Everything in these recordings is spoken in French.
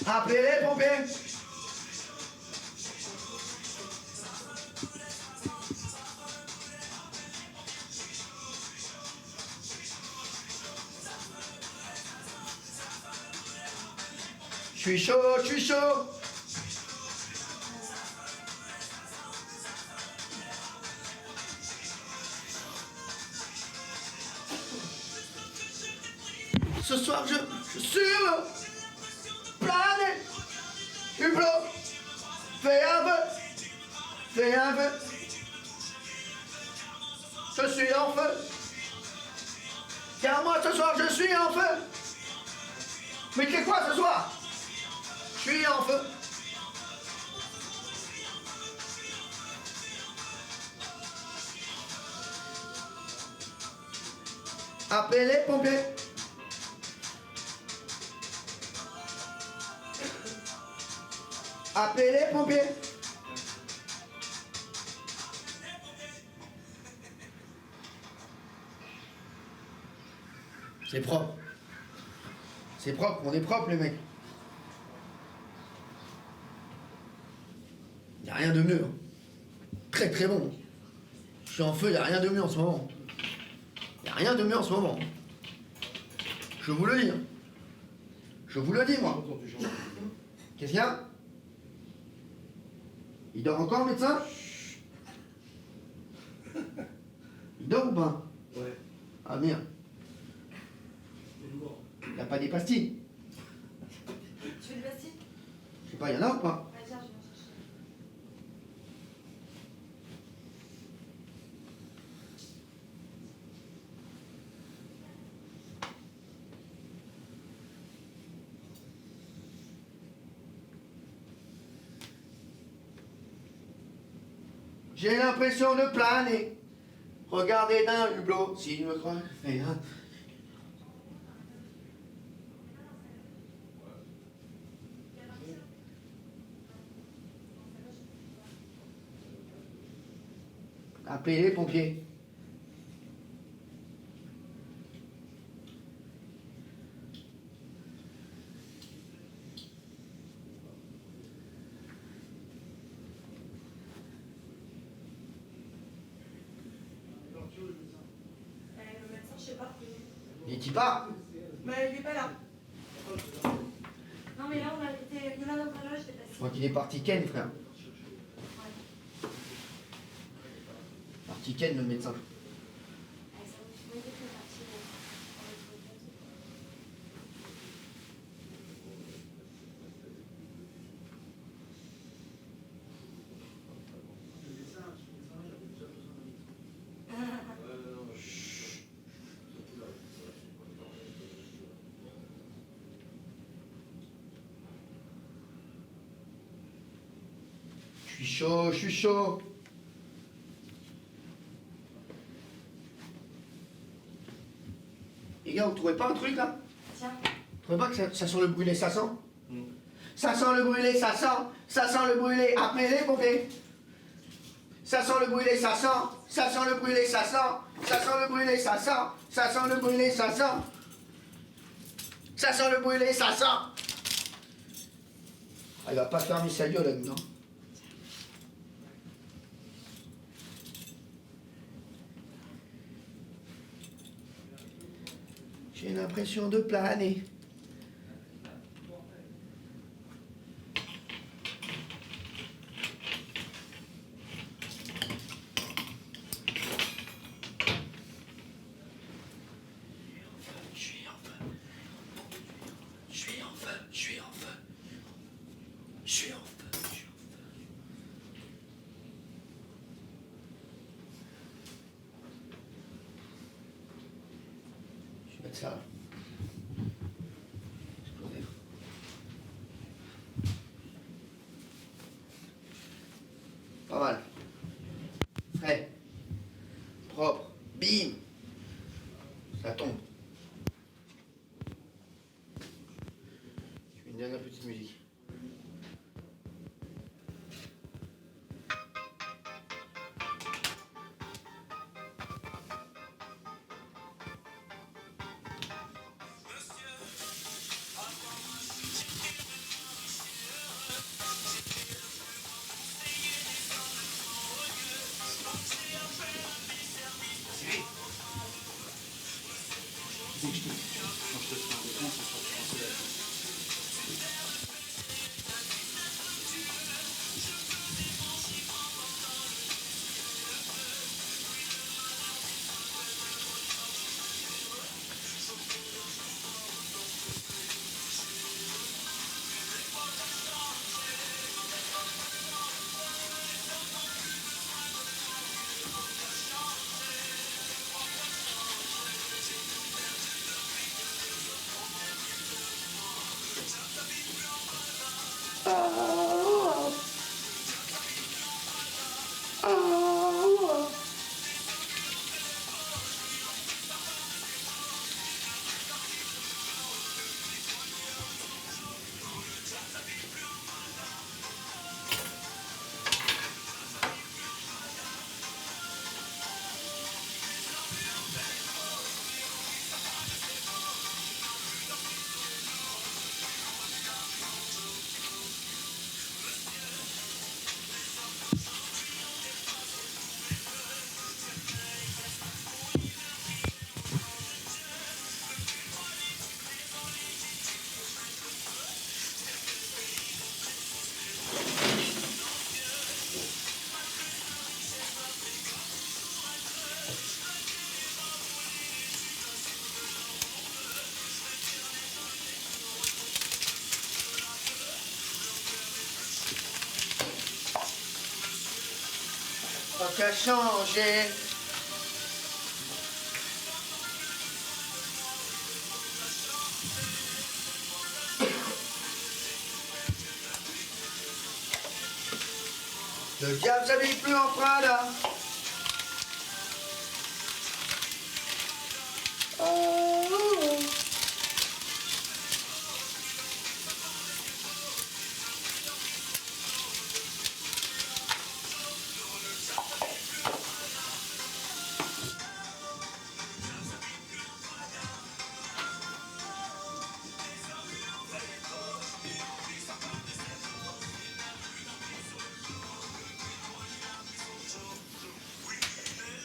Appelez les pompiers. Je suis chaud, je suis chaud. Ce soir, je suis le plané. Hublot. Fais un vœu. Fais un vœu. Je suis en feu. Car moi, ce soir, je suis en feu. Mais qu'est-ce quoi ce soir? Je suis en feu. Appelez les pompiers. Appelez les pompiers. C'est propre. C'est propre, on est propre les mecs. Il n'y a rien de mieux. Très très bon. Je suis en feu, il n'y a rien de mieux en ce moment. Il n'y a rien de mieux en ce moment. Je vous le dis. Je vous le dis, moi. Qu'est-ce qu'il y a? Il dort encore, le médecin? Il dort ou pas? Ouais. Ah merde. Il n'a pas des pastilles? Tu veux des pastilles? Je sais pas, il y en a ou pas? Ah tiens, je vais en chercher. J'ai l'impression de planer. Regardez d'un hublot, s'il me croit, fais un. Appelez les pompiers. Le médecin, je sais pas. N'est-il pas? Mais il est pas là. Non mais là on a été. Il y en a dans la loge, j'étais passée. Je crois qu'il est parti Ken, frère. Ouais. Parti Ken, le médecin. Ah, ça vous voyez que partie Je suis chaud, je suis chaud. Les gars, vous trouvez pas un truc là? Tiens. Vous trouvez pas que ça sent le brûlé, ça sent? Ça sent le brûlé, ça sent le brûlé. Appelez les pompiers. Ça sent le brûlé, ça sent le brûlé, ça sent le brûlé, ça sent le brûlé, ça sent le brûlé, ça sent. Ah, il va pas fermer sa gueule là-dedans. J'ai l'impression de planer. Je vais mettre ça là. Exploser. Pas mal. Frais. Propre. Bim. Ça tombe. Je mets une dernière petite musique. l'époque a changé. Le diable s'habille plus en Prada. Oh, oh, oh.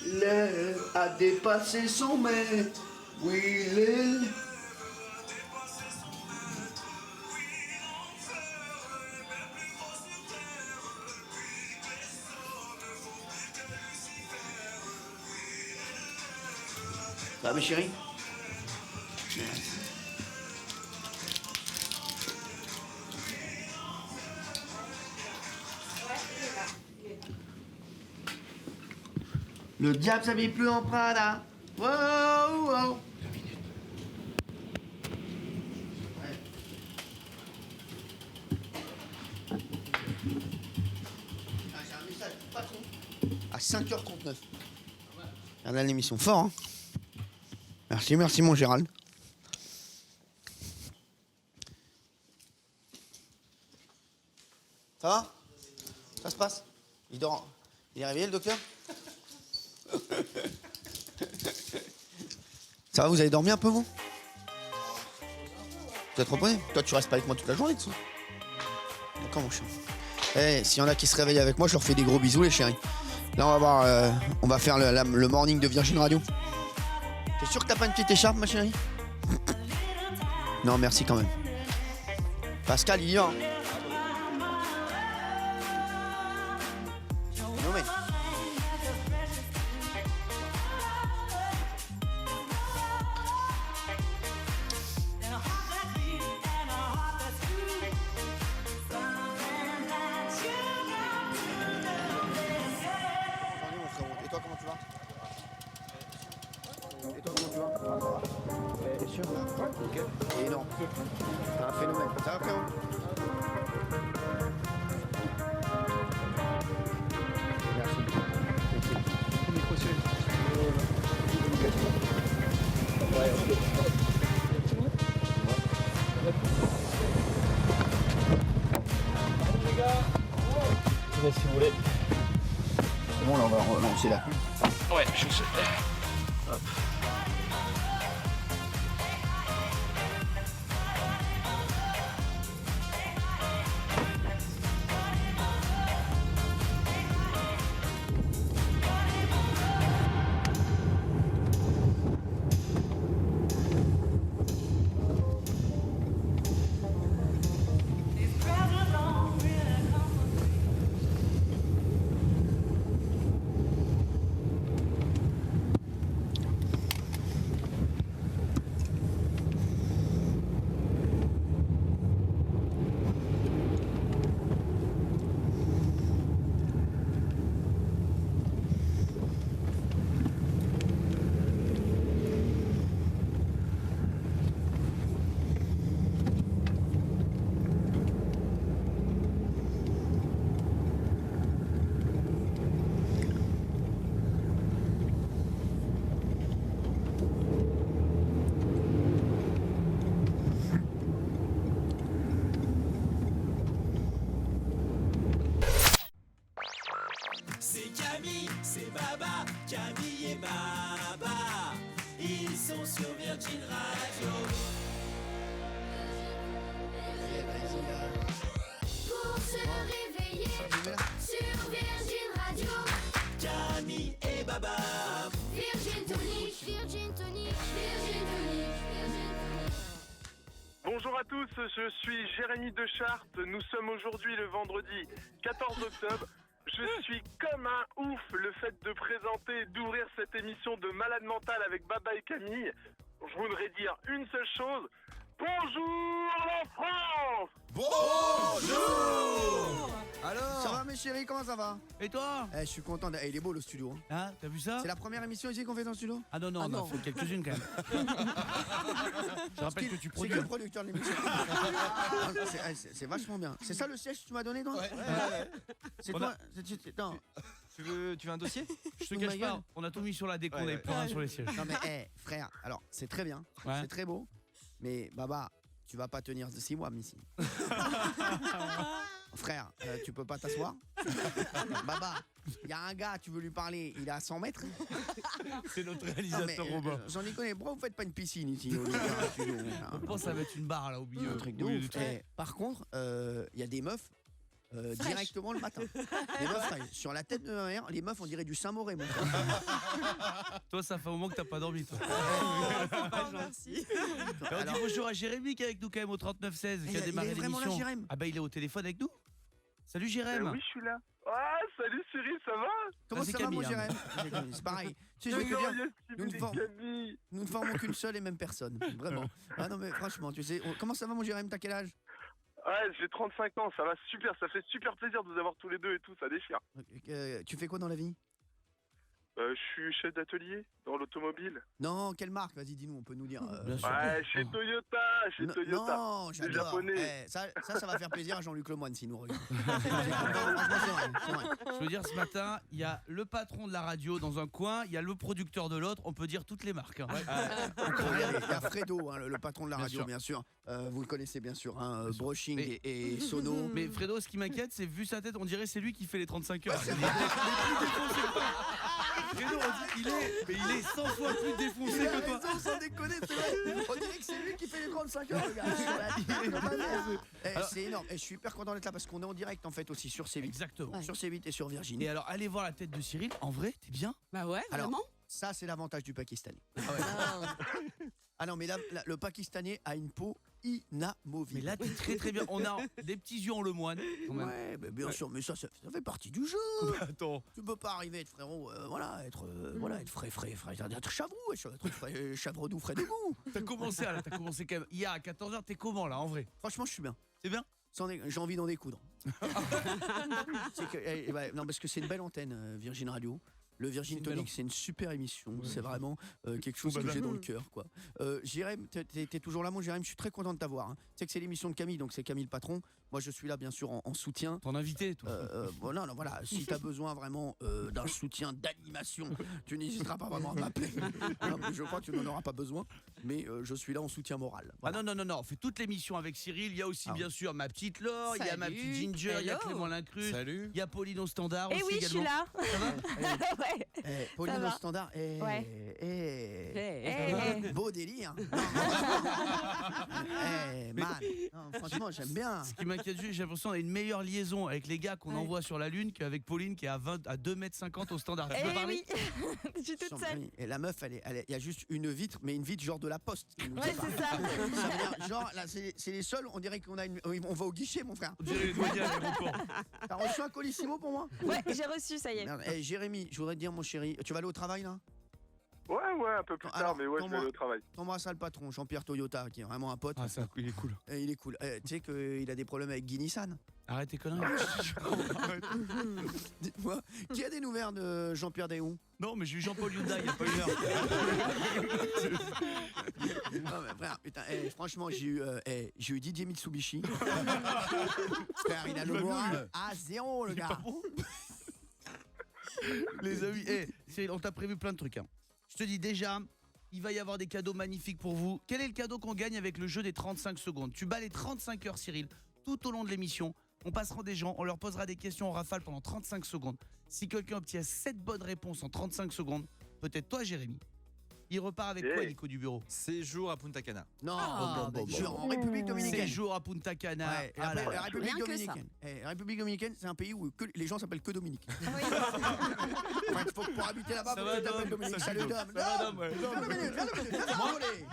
L'air a dépassé son maître. Oui, l'air. Ça va, mes chéris? Le diable s'habille plus en Prada. Wow, wow. 2 minutes. Ouais. Ah, j'ai un message du patron à 5h39. Regardez l'émission fort, hein. Merci mon Gérald. Ça va? Ça se passe? Il dort. Il est réveillé le docteur? Ça va, vous avez dormi un peu, vous? Vous êtes reposé? Toi, tu restes pas avec moi toute la journée, dessous. D'accord, mon chien. Eh, s'il y en a qui se réveillent avec moi, je leur fais des gros bisous, les chéris. Là, on va faire le morning de Virgin Radio. T'es sûr que t'as pas une petite écharpe, ma chérie? Non, merci quand même. Pascal, il y va. Hein. Non, mais... Et toi, comment tu vas? Et toi, comment tu vas? Bien sûr. Ouais, nickel. Et non. C'est un phénomène. Ça va, frérot? Merci. Premier procès. Ouais, ok. Les gars, si vous voulez. C'est bon, là, on va relancer là. Ouais, je sais. Hop. C'est Camille, c'est Baba, Camille et Baba. Ils sont sur Virgin Radio. Pour se réveiller sur Virgin Radio. Camille et Baba. Virgin Tonic, Virgin Tonic, Virgin Tonic, Virgin Tonic. Bonjour à tous, je suis Jérémy Deschartes. Nous sommes aujourd'hui le vendredi 14 octobre. Je suis comme un ouf le fait de présenter, d'ouvrir cette émission de Malade Mental avec Baba et Camille. Je voudrais dire une seule chose. Bonjour la France! Bonjour! Ça va, mes chérie, comment ça va? Et toi? Je suis content. Il est beau le studio. Hein. Hein, t'as vu ça? C'est la première émission ici qu'on fait dans le studio? Ah non, on en a fait quelques-unes quand même. Je rappelle que tu produis. C'est qui le producteur de l'émission? C'est vachement bien. C'est ça le siège que tu m'as donné, toi? Ouais. C'est On toi? a- Non. Tu veux un dossier? Je te Sous cache ma gueule. pas, on a tout mis sur la déco, on Ouais, avait plus rien sur les sièges. Non mais frère, alors c'est très bien, Ouais. c'est très beau, mais Baba, tu vas pas tenir 6 mois ici. Frère, tu peux pas t'asseoir? Baba, il y a un gars, tu veux lui parler, il est à 100 mètres. C'est notre Non, mais, réalisateur Robin. j'en ai connu, pourquoi vous faites pas une piscine ici au milieu d'un studio, là? Je pense à mettre une barre là au milieu. Un truc de au milieu ouf. du truc. Par contre, il y a des meufs directement le matin. Les meufs, fraîches. Sur la tête de ma mère, les meufs on dirait du Saint-Moré, mon frère. Toi, ça fait un moment que t'as pas dormi, toi. Merci. Et on dit bonjour à Jérémy qui est avec nous quand même au 3916 qui Il a est démarré vraiment là, l'émission. Jérém. Ah bah il est au téléphone avec nous. Salut Jérém. Oui, je suis là. Ah, salut Cyril, ça va? Comment c'est ça va, mon Camille, hein. Jérém? C'est pareil. Tu sais, je vais te dire, Glorieux, nous ne Cyril et formons- Camille. nous ne formons qu'une seule et même personne. Vraiment. Ah non, mais franchement, tu sais, comment ça va, mon Jérém? T'as quel âge? Ouais, j'ai 35 ans, ça va super, ça fait super plaisir de vous avoir tous les deux et tout, ça déchire. Tu fais quoi dans la vie? Je suis chef d'atelier dans l'automobile. Non, quelle marque? Vas-y, dis-nous, on peut nous dire. Bien sûr. Ouais, chez Toyota, Non, Les j'adore. Japonais. Ça va faire plaisir à Jean-Luc Lemoyne s'il nous regarde. C'est vrai. Je veux dire, ce matin, il y a le patron de la radio dans un coin, il y a le producteur de l'autre, on peut dire toutes les marques. Hein. Il y a Fredo, hein, le patron de la Bien radio, sûr. bien sûr. Vous le connaissez bien sûr, hein, Broching Mais- et Sono. Mais Fredo, ce qui m'inquiète, c'est vu sa tête, on dirait c'est lui qui fait les 35 heures. Fredo, on dit il est 100 fois plus défoncé Il a que toi. raison, sans déconner, c'est vrai. On dirait que c'est lui qui fait les 35 heures, le gars. Sur la tête, comme un merde. C'est énorme. Et je suis hyper content d'être là parce qu'on est en direct en fait aussi sur C8. Exactement. Sur C8 et sur Virgin. Et alors, allez voir la tête de Cyril. En vrai, t'es bien. Bah ouais, Alors, vraiment. ça, c'est l'avantage du Pakistanais. Ah non, mais là, le Pakistanais a une peau Mais inamovible. là, t'es très très bien. On a des petits yeux en lemoine. Quand même. Ouais, mais bien sûr, mais ça fait partie du jeu. Attends. Tu peux pas arriver à être frérot, être frais, être chavrou, être frais, chavre doux, frais de goût. T'as commencé quand même. Hier à 14h, t'es comment là en vrai? Franchement, je suis bien. C'est bien? J'ai envie d'en découdre. Non, parce que c'est une belle antenne, Virgin Radio. Le Virgin C'est une Tonic, c'est une super émission. C'est vraiment quelque chose que j'ai dans le cœur, quoi. Jérém, t'es toujours là, mon Jérém. Je suis très content de t'avoir. Hein. Tu sais que c'est l'émission de Camille, donc c'est Camille le patron. Moi, je suis là, bien sûr, en soutien. Ton invité, toi. Non, voilà. Si t'as besoin vraiment d'un soutien d'animation, tu n'hésiteras pas vraiment à m'appeler. Non, mais je crois que tu n'en auras pas besoin, mais je suis là en soutien moral. Voilà. Ah non, on fait toute l'émission avec Cyril. Il y a aussi, bien sûr, ma petite Laure, il y a ma Salut. petite Ginger, il y a Hello. Clément Lincrus, Salut. il y a Pauline au standard Eh aussi oui, je suis également. là. Ouais. Pauline Ça au va. standard. Eh. Beau délire. Man. Non, franchement, j'aime bien. Ce qui m'inquiète juste, j'ai l'impression qu'on a une meilleure liaison avec les gars qu'on Ouais. envoie sur la Lune qu'avec Pauline qui est à 2,50 m au standard. Tu peux Eh parler? oui. Je suis toute seule. Et la meuf, il y a juste une vitre, mais une vitre genre de la poste. qui nous Ouais, sépare. c'est ça. Ça veut dire, genre, là, c'est les seuls, on dirait qu'on va au guichet, mon frère. On dirait les douaniers à l'aéroport. T'as reçu un colissimo pour moi? Ouais, j'ai reçu, ça y est. Merde. Jérémy, je voudrais te dire, mon chéri, tu vas aller au travail là? Ouais, un peu plus Alors, tard, mais ouais, je vais attends-moi. aller au travail. T'embrasses le patron, Jean-Pierre Toyota, qui est vraiment un pote. Ah, ça, il est cool. Et il est cool. Tu sais qu'il a des problèmes avec Guy Nissan. Arrête tes conneries. Dites-moi, qui a des nouvelles de Jean-Pierre Déhon? Non, mais j'ai eu Jean-Paul Hyundai il y a pas une heure. Non mais frère, putain, franchement, j'ai eu Didier Mitsubishi. Frère, il a le moral à zéro, le gars. Les amis, Cyril, on t'a prévu plein de trucs. Hein. Je te dis déjà, il va y avoir des cadeaux magnifiques pour vous. Quel est le cadeau qu'on gagne avec le jeu des 35 secondes? Tu bats les 35 heures, Cyril, tout au long de l'émission. On passera des gens, on leur posera des questions en rafale pendant 35 secondes. Si quelqu'un obtient 7 bonnes réponses en 35 secondes, peut-être toi, Jérémy. Il repart avec quoi, Nico du bureau? Séjour à Punta Cana. Non, je suis en République Dominicaine. Séjour à Punta Cana. Ouais, Ah là là. la République Rien que Dominicaine. La République Dominicaine, c'est un pays où les gens s'appellent que Dominique. Enfin, faut que pour habiter là-bas, Ça faut va, que tu t'appelles Dom? Dominique. Ça Salut va, Dom. ça va, Dom, ouais. Viens 2 minutes, viens voler.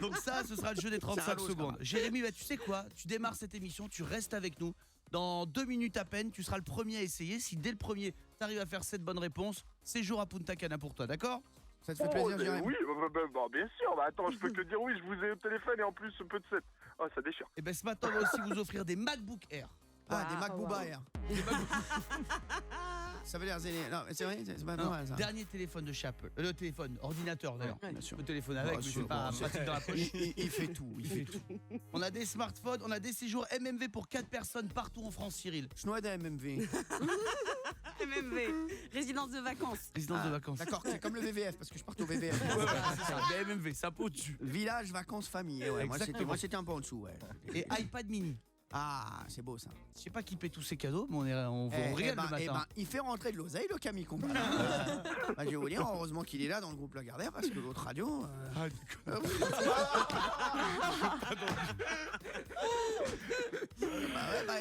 Donc ça, ce sera le jeu des 35 Salaud, secondes. ça va. Jérémy, bah, tu sais quoi? Tu démarres cette émission, tu restes avec nous. Dans 2 minutes à peine, tu seras le premier à essayer. Si dès le premier, tu arrives à faire 7 bonnes réponses, séjour à Punta Cana pour toi, d'accord? Ça te fait plaisir, Jérémy? Oui, bien sûr. Bah, attends, je peux que dire oui, je vous ai au téléphone et en plus, un peu de 7. Oh, ça déchire. Et ben ce matin, on va aussi vous offrir des MacBook Air. Ah, des MacBooba Air. Ça veut dire, non, c'est vrai, c'est pas mal ça. Dernier téléphone de chez Apple. Le téléphone, ordinateur d'ailleurs. Bien sûr. Le téléphone avec, Bah, mais sûr, c'est pas bon, pratique dans la poche. Il fait tout, il fait tout. On a des smartphones, on a des séjours MMV pour 4 personnes partout en France, Cyril. Chinois de MMV. MMV, résidence de vacances. Résidence de vacances. D'accord, c'est comme le VVF, parce que je parte au VVF. C'est ça, des MMV, ça peut au-dessus. Village, vacances, famille. Ouais, moi, c'était un peu en dessous, ouais. Et iPad mini. Ah, c'est beau ça. Je sais pas qui paie tous ces cadeaux, mais on régale le matin. Il fait rentrer de l'oseille, le Camille Combat. Je vais vous dire, heureusement qu'il est là dans le groupe Lagardère, parce que l'autre radio.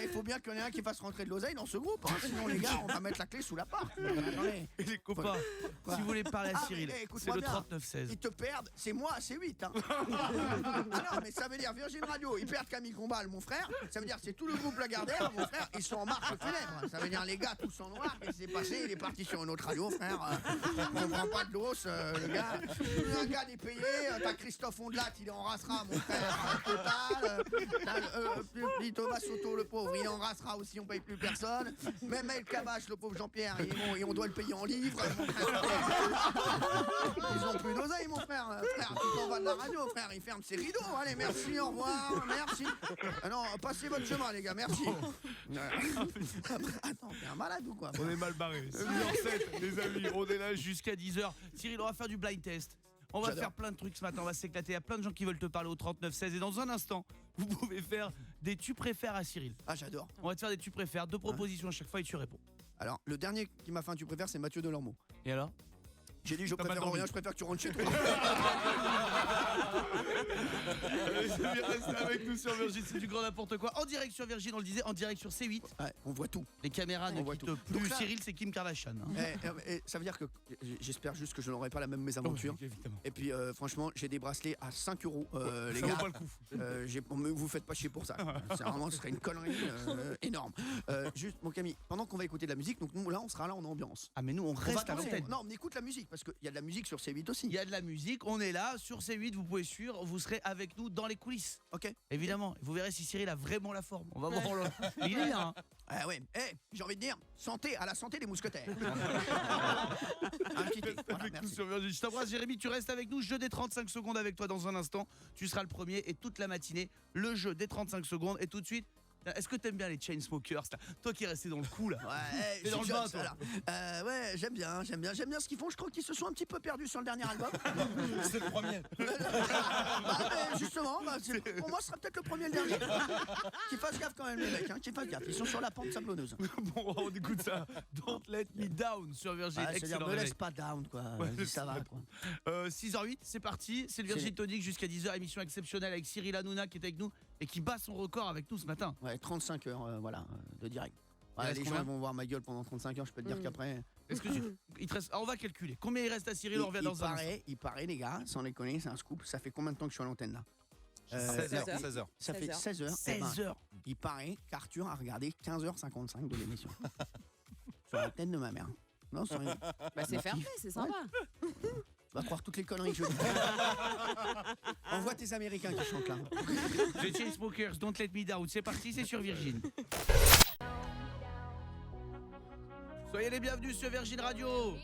Il faut bien qu'il y en ait un qui fasse rentrer de l'oseille dans ce groupe. Hein. Sinon, les gars, on va mettre la clé sous la porte. Et les copains, si vous voulez parler à Cyril, c'est le 3916. Ils te perdent, c'est moi, c'est 8. Hein. Ah non, mais ça veut dire Virgin Radio, ils perdent Camille Combal, mon frère. Ça veut dire c'est tout le groupe Lagardère, mon frère, ils sont en marche funèbre. Ça veut dire les gars tous en noir, qu'est-ce qui s'est passé? Il est parti sur une autre radio, frère. On prend pas de l'os, le gars. Un gars est payé, t'as Christophe Ondelat, il est en rassera, mon frère. Total. T'as Thomas Soto, le pauvre, il est en rassera aussi, on paye plus personne. Même El Kabache, le pauvre Jean-Pierre, et on doit le payer en livres. Ils ont plus d'oseille, mon frère. Frère, tu t'en vas de la radio, frère, il ferme ses rideaux. Allez, merci, au revoir, merci. Ah non, passez votre chemin, les gars, merci. Attends, t'es un malade ou quoi? On est mal barré. 7 les amis, on est là jusqu'à 10h. Cyril, on va faire du blind test. On va faire plein de trucs ce matin, on va s'éclater. Il y a plein de gens qui veulent te parler au 3916. Et dans un instant, vous pouvez faire des tu préfères à Cyril. Ah, j'adore. On va te faire des tu préfères, 2 propositions à chaque fois et tu réponds. Alors, le dernier qui m'a fait un tu préfères, c'est Mathieu Delormeau. Et alors? J'ai dit je préfère rien, je préfère que tu rentres chez toi. Restez avec nous sur Virgin, c'est du grand n'importe quoi. En direct sur Virgin, on le disait, en direct sur C8. Ouais, on voit tout. Les caméras ne quittent plus. là, Cyril, c'est Kim Kardashian. Hein. Ça veut dire que j'espère juste que je n'aurai pas la même mésaventure. Évidemment. Et puis franchement, j'ai des bracelets à 5 €, les ça gars. vaut pas le coup. Vous faites pas chier pour ça. C'est vraiment, ce serait une connerie énorme. Juste, mon Camille, pendant qu'on va écouter de la musique, donc nous là, on sera là en ambiance. Ah mais nous, on reste à l'antenne. Non, on écoute la musique parce qu'il y a de la musique sur C8 aussi. Il y a de la musique, on est là sur C8, vous pouvez suivre, vous serez avec nous dans les coulisses. Ok. Évidemment, vous verrez si Cyril a vraiment la forme. On va voir. Il est bien. Hein. Ah ouais, j'ai envie de dire, santé, à la santé des mousquetaires. Un petit thé. Voilà, Avec nous merci. sur Virgin. Je t'embrasse Jérémy, tu restes avec nous. Jeu des 35 secondes avec toi dans un instant. Tu seras le premier et toute la matinée, le jeu des 35 secondes. Et tout de suite, est-ce que t'aimes bien les Chainsmokers là? Toi qui es resté dans le coup là. Ouais, t'es dans le bain toi. Ouais, j'aime bien ce qu'ils font. Je crois qu'ils se sont un petit peu perdus sur le dernier album. C'est le premier. Justement, pour moi, ce sera peut-être le premier et le dernier. Qu'ils fassent gaffe quand même, les mecs. Qu'ils fassent gaffe. Ils sont sur la pente sablonneuse. Bon, on écoute ça. Don't let me down sur Virgin. C'est-à-dire, Excellent me réveil. laisse pas down, quoi. Ça va, quoi. 6h08, c'est parti. C'est le Virgin Tonic jusqu'à 10h. Émission exceptionnelle avec Cyril Hanouna qui est avec nous et qui bat son record avec nous ce matin. Ouais, 35 heures, de direct. Ouais, reste les combien gens vont voir ma gueule pendant 35 heures. Je peux te dire qu'après. Est-ce que il te reste... Alors, on va calculer. Combien il reste à Cyril? On revient dans un instant. Il paraît, les gars, sans les connaître, c'est un scoop. Ça fait combien de temps que je suis à l'antenne là? 16 heures. Ça fait 16 heures. 16 heures. Il paraît qu'Arthur a regardé 15h55 de l'émission. Sur la tête de ma mère. Non, sérieux. Bah c'est fermé, c'est sympa. Tu vas croire toutes les conneries que je dis. Envoie tes Américains qui chantent là. The Chainsmokers, Don't Let Me Down. C'est parti, c'est sur Virgin. Soyez les bienvenus sur Virgin Radio.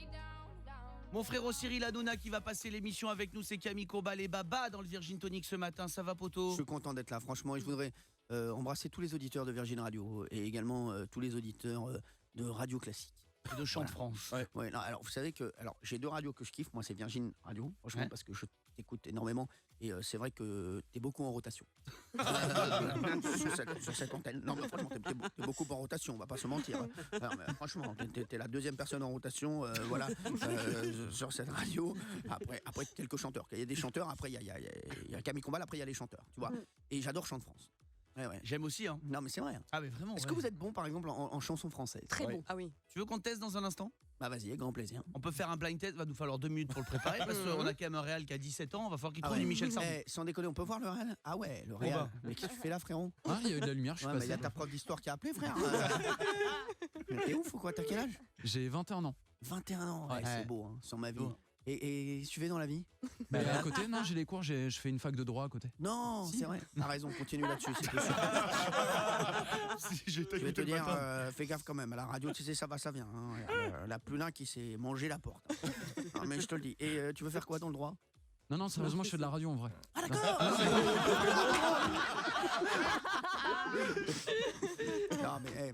Mon frère Cyril Hanouna qui va passer l'émission avec nous, c'est Camille Combal et Baba dans le Virgin Tonic ce matin. Ça va, poteau? Je suis content d'être là, franchement. Et je voudrais embrasser tous les auditeurs de Virgin Radio et également tous les auditeurs de Radio Classique. Et de Chant de France. Ouais, non, alors vous savez que j'ai 2 radios que je kiffe. Moi, c'est Virgin Radio, franchement, parce que je t'écoute énormément. Et c'est vrai que t'es beaucoup en rotation. sur cette antenne. Non, mais franchement, t'es beaucoup en rotation, on va pas se mentir. Alors, mais franchement, t'es la 2e personne en rotation, voilà, sur cette radio. Après, quelques chanteurs. Il y a des chanteurs, après, il y a Camille Combal, après, il y a les chanteurs, tu vois. Et j'adore Chant de France. Ouais. J'aime aussi, hein. Non, mais c'est vrai. Hein. Ah, mais vraiment. Est-ce que vous êtes bon, par exemple, en chanson française? Très bon. Ah oui. Tu veux qu'on teste dans un instant? Bah vas-y, avec grand plaisir. On peut faire un blind test, va nous falloir 2 minutes pour le préparer parce qu'on a quand même un Réal qui a 17 ans, on va falloir qu'il trouve du Michel Sardou. Sans déconner, on peut voir le Réal? Ah ouais, le Réal. Mais qu'est-ce que tu fais là, frérot? Ah, il y a eu de la lumière, je suis mais il passé. y a ta prof d'histoire qui a appelé, frère. Mais t'es ouf ou quoi? T'as quel âge? J'ai 21 ans. 21 ans, ouais, c'est beau, hein. Sur ma vie. Et tu fais dans la vie? Bah, à côté, non, j'ai des cours, je fais une fac de droit à côté. Non, Si. c'est vrai. T'as raison, continue là-dessus. C'est Si, Je vais te dire, fais gaffe quand même. À la radio, tu sais, ça va, ça vient. Hein. La plus l'un qui s'est mangé la porte. Non, mais je te le dis. Et tu veux faire quoi dans le droit? Non, sérieusement, je fais de la radio en vrai. Ah d'accord. Non mais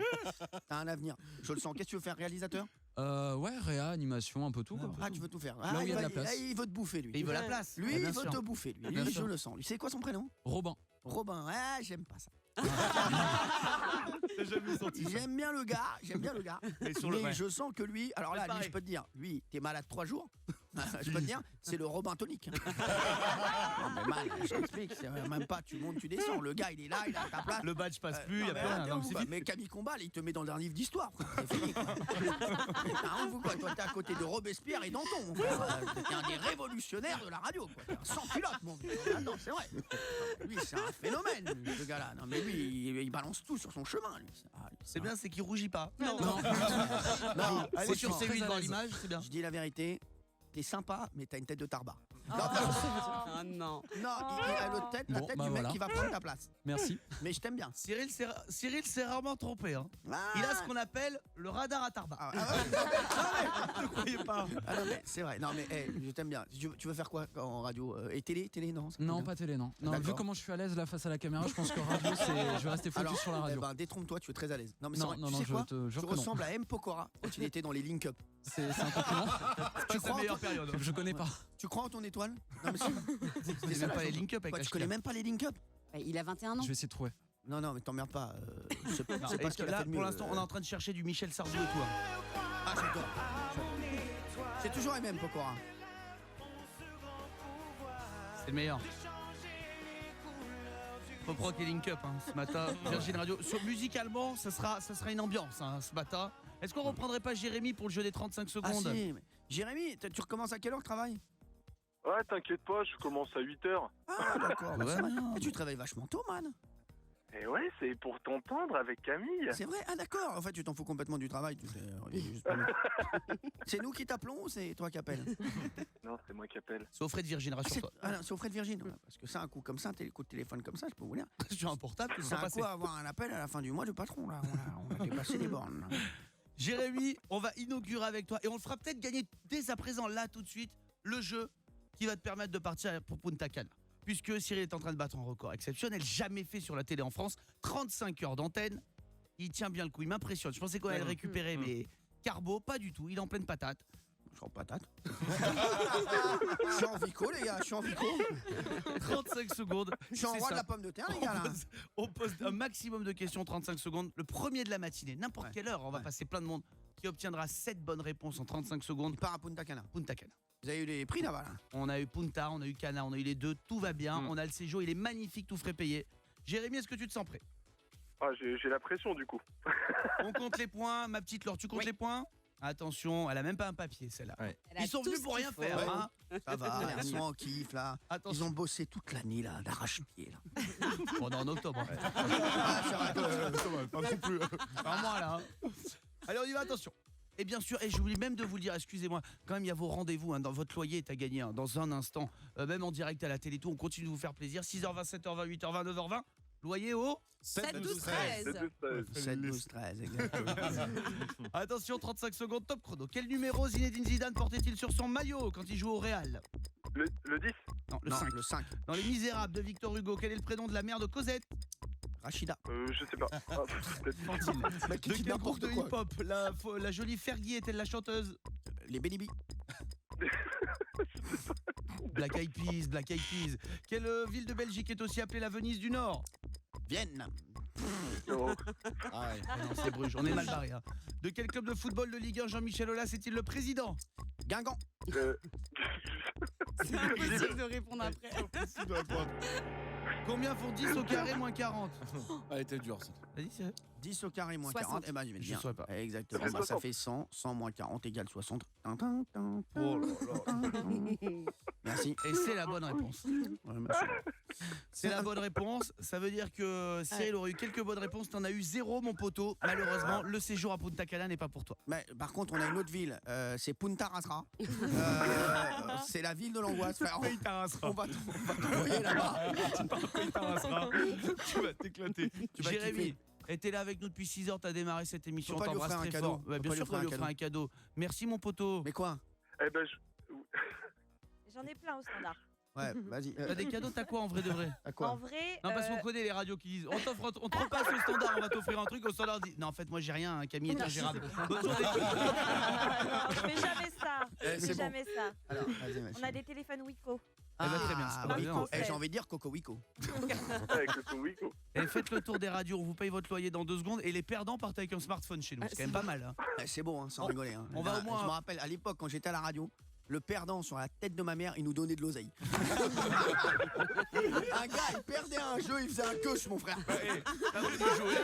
t'as un avenir. Je le sens. Qu'est-ce que tu veux faire, réalisateur? Ouais, réa, animation, un peu tout. Quoi. Ah, tu veux tout faire. Là où il y a de la place. Il veut te bouffer, lui. Et il veut la place. Lui, Bien il veut sûr. te bouffer, lui. Bien Lui, sûr. je le sens. Lui, c'est quoi son prénom? Robin. Robin. Ah, j'aime pas ça. J'ai jamais senti ça. J'aime bien le gars. Mais sur le- Mais ouais. je sens que lui, alors là, C'est lui, pareil. je peux te dire, lui, t'es malade 3 jours. Je peux te dire, c'est le Robin tonique. Non mais mal, je t'explique, c'est même pas tu montes, tu descends. Le gars, il est là, il est à ta place. Le badge passe plus, il y a Non, plus mais rien. attends, Donc c'est bah, vite. mais Camille Combal, il te met dans le livre d'histoire. Quoi. C'est fini. Quoi. T'as honte ou quoi? Toi, t'es à côté de Robespierre et Danton. Mon frère. T'es un des révolutionnaires de la radio. Quoi. T'es un sans-culotte, mon vieux. Attends, c'est vrai. Lui, c'est un phénomène, ce gars-là. Non, mais lui, il balance tout sur son chemin. Lui. C'est bien, c'est qu'il rougit pas. Non. Allez sur franchement, C8 très dans à l'aise. l'image, c'est bien. Je dis la vérité. T'es sympa, mais t'as une tête de tarbat. Ah non. Non, il a la tête Bon, du bah mec voilà. qui va prendre ta place. Merci. Mais je t'aime bien. Cyril s'est rarement trompé. Hein. Ah, Il a ce qu'on appelle le radar à Tarba. Ah, ouais. Ne croyez pas. Ah non, mais c'est vrai. Non, mais je t'aime bien. Tu veux faire quoi en radio? Et télé, non? ça Non, convient pas télé, non. Non, D'accord. vu comment je suis à l'aise là face à la caméra, je pense que radio, je vais rester focus Alors, sur la radio. eh ben, détrompe-toi, tu es très à l'aise. Non, mais c'est Non, vrai. non, tu non, sais je quoi? te jure Tu que non. ressembles à M. Pokora quand il était dans les Link Up. C'est un compliment. Tu crois, en meilleure ton... période. Je connais pas. tu crois en ton étoile? Non, mais Tu c'est même ça, pas la les chose. link-up avec Quoi, la tu connais même pas les Link Up? Il a 21 ans. Je vais essayer de trouver. Non, mais t'emmerdes pas. C'est pas Non, ce et qu'il a là, fait de mieux. pour l'instant, on est en train de chercher du Michel Sardou et tout. hein. Ah, j'adore. C'est toujours les mêmes, Pokora. C'est le meilleur. Pop Rock et Link Up ce matin. Virgin Radio. Musicalement, ça sera une ambiance ce matin. Est-ce qu'on reprendrait pas Jérémy pour le jeu des 35 Ah, secondes? si. Mais... Jérémy, tu recommences à quelle heure le travail? Ouais, t'inquiète pas, je commence à 8h. Ah, d'accord. Ouais, ça va. non. Et tu te réveilles vachement tôt, man. Et ouais, c'est pour t'entendre avec Camille. C'est vrai? Ah, d'accord. En fait, tu t'en fous complètement du travail. C'est nous qui t'appelons ou c'est toi qui appelles? Non, c'est moi qui appelle. C'est au frais de Virgin, rassure-toi. C'est au frais de Virgin. Ouais, parce que ça, un coup comme ça, coup de téléphone comme ça, je peux vous dire. Sur un portable, C'est ça un passer. coup à avoir un appel à la fin du mois du patron. Là. On a dépassé les bornes. Là. Jérémy, on va inaugurer avec toi et on le fera peut-être gagner dès à présent, là, tout de suite, le jeu qui va te permettre de partir pour Punta Cana. Puisque Cyril est en train de battre un record exceptionnel, jamais fait sur la télé en France, 35 heures d'antenne. Il tient bien le coup, il m'impressionne. Je pensais qu'on allait le récupérer, mais Carbo, pas du tout, il est en pleine patate. Je suis en patate. Je suis en vico, les gars, je suis en vico. 35 secondes. Je suis en c'est roi de ça. la pomme de terre, les gars, là. On pose un maximum de questions, 35 secondes. Le premier de la matinée, n'importe quelle heure, on va passer plein de monde, qui obtiendra 7 bonnes réponses en 35 secondes. Il part à Punta Cana. Punta Cana. Vous avez eu les prix là-bas, là? On a eu Punta, on a eu Cana, on a eu les deux, tout va bien. On a le séjour, il est magnifique, tout frais payé. Jérémy, est-ce que tu te sens prêt? Ah, j'ai la pression du coup. On compte les points, ma petite Laure, tu comptes les points? Attention, elle a même pas un papier celle-là. Ouais. Ils sont venus pour rien faire. Hein. Ça va, ils sont en kiff, là. Attention. Ils ont bossé toute l'année, là, d'arrache-pied, là. On est en octobre. Ah, c'est vrai. Pas non plus. Pas moi là. Hein. Allez, on y va, attention. Et bien sûr, et j'oublie même de vous le dire, excusez-moi, quand même il y a vos rendez-vous, dans votre loyer est à gagner dans un instant, même en direct à la télé, tout, on continue de vous faire plaisir, 6h20, 7h20, 8h20, 9h20, loyer au 7, 12, 13. 7, 12, 13, exactement. Attention, 35 secondes, top chrono. Quel numéro Zinedine Zidane portait-il sur son maillot quand il jouait au Real? Le 10. Non, le Non, 5. le 5. Dans Les Misérables de Victor Hugo, quel est le prénom de la mère de Cosette? Rachida. Je sais pas. Ah, peut-être. Fantine. Mec, De qui quel groupe n'importe de quoi. hip-hop la jolie Fergie est-elle la chanteuse? Les Belly Bee. Black Eyed Peas. Quelle ville de Belgique est aussi appelée la Venise du Nord? Vienne. Oh. Ah non, c'est Bruges, on est mal barré. Hein. De quel club de football de Ligue 1 Jean-Michel Aulas est-il le président? Guingamp. C'est impossible de répondre après. Combien font 10 au carré moins 40? Ah, elle était dure ça. Vas-y, c'est 10 au carré moins 60. 40. Eh ben, je vais te Je dire. saurais pas. Exactement. Ça fait Bah, ça 60. fait 100. 100 moins 40 égale 60. Oh là là. Merci. Et c'est la bonne réponse. Ouais, merci. C'est la bonne réponse. Ça veut dire que Cyril aurait eu quelques bonnes réponses. T'en as eu 0, mon poteau. Malheureusement, le séjour à Punta Cana n'est pas pour toi. Mais, par contre, on a une autre ville. C'est Punta Rasra. C'est la ville de l'angoisse. Frère. Paye ta rassera. On va t'envoyer là-bas. Paye ta rassera. Tu vas t'éclater. Tu vas Jérémy, kiffer. et t'es là avec nous depuis 6 heures. T'as démarré cette émission. Faut pas lui T'embrasse offrir un très cadeau. fort. Ouais, Faut bien pas sûr lui qu'on lui offrir offre un cadeau. Merci, mon poteau. Mais quoi? Eh ben, J'en ai plein au standard. Ouais, vas-y. T'as des cadeaux, t'as quoi en vrai de vrai? À En quoi? vrai, Non, parce qu'on connaît les radios qui disent on te repasse au standard, on va t'offrir un truc. Au standard, dit non, en fait, moi j'ai rien. Camille est ingérable. Bonne journée. je fais jamais ça. Je c'est fais bon. jamais ça. Alors, vas-y, vas-y. On a des téléphones Wiko. Eh ben, très bien, c'est pas Wico. grave. Eh, j'ai envie de dire Coco Wico. avec le son Wico. Et faites le tour des radios, on vous paye votre loyer dans 2 secondes. Et les perdants partent avec un smartphone chez nous. C'est quand même pas mal. Hein. C'est beau, hein, sans rigoler. Hein. on va Là, au moins- Je me rappelle, à l'époque, quand j'étais à la radio, le perdant sur la tête de ma mère, il nous donnait de l'oseille. Un gars, il perdait un jeu, il faisait un queuche, mon frère. T'as voulu jouer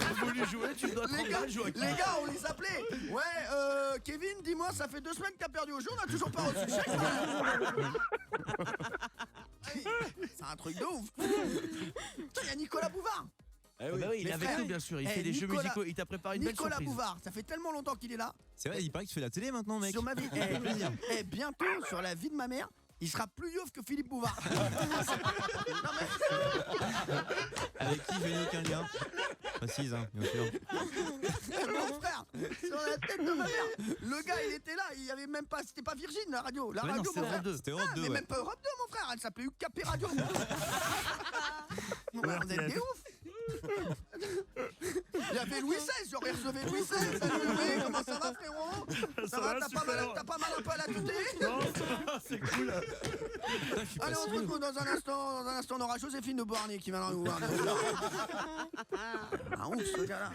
T'as voulu jouer, tu dois Les gars, jouer. les gars, on les appelait. Ouais, Kevin, dis-moi, ça fait 2 semaines que t'as perdu au jeu, on a toujours pas reçu le chèque. C'est un truc de ouf. Il y a Nicolas Bouvard. Ah bah oui, il Mais est avec frère, nous, bien sûr. Il eh, fait des jeux Nicolas- musicaux. Il t'a préparé une belle Nicolas surprise. Bouvard, ça fait tellement longtemps qu'il est là. C'est vrai, il paraît que tu fais la télé maintenant, mec. Sur ma vie. Bientôt, sur la vie de ma mère, il sera plus vieux que Philippe Bouvard. Non, mais... Avec qui je n'ai aucun lien. Précise, hein, bien sûr. Mon frère, sur la tête de ma mère. Le gars, il était là, il y avait même pas, c'était pas Virgin la radio. La Ouais, non, radio, c'était mon frère. Europe 2. C'était Europe 2, mais ouais. même pas Europe 2, mon frère. Elle s'appelait UKP Radio. Mon frère, vous êtes des ouf. Il y avait Louis XVI, j'aurais recevé Louis XVI. Salut Louis, comment ça va, frérot? Ça va, t'as pas mal un peu à la touté? Non, c'est cool. Allez, on se retrouve dans un instant, on aura Joséphine de Beauharnais qui viendra nous voir. Ah ouf, ce gars-là.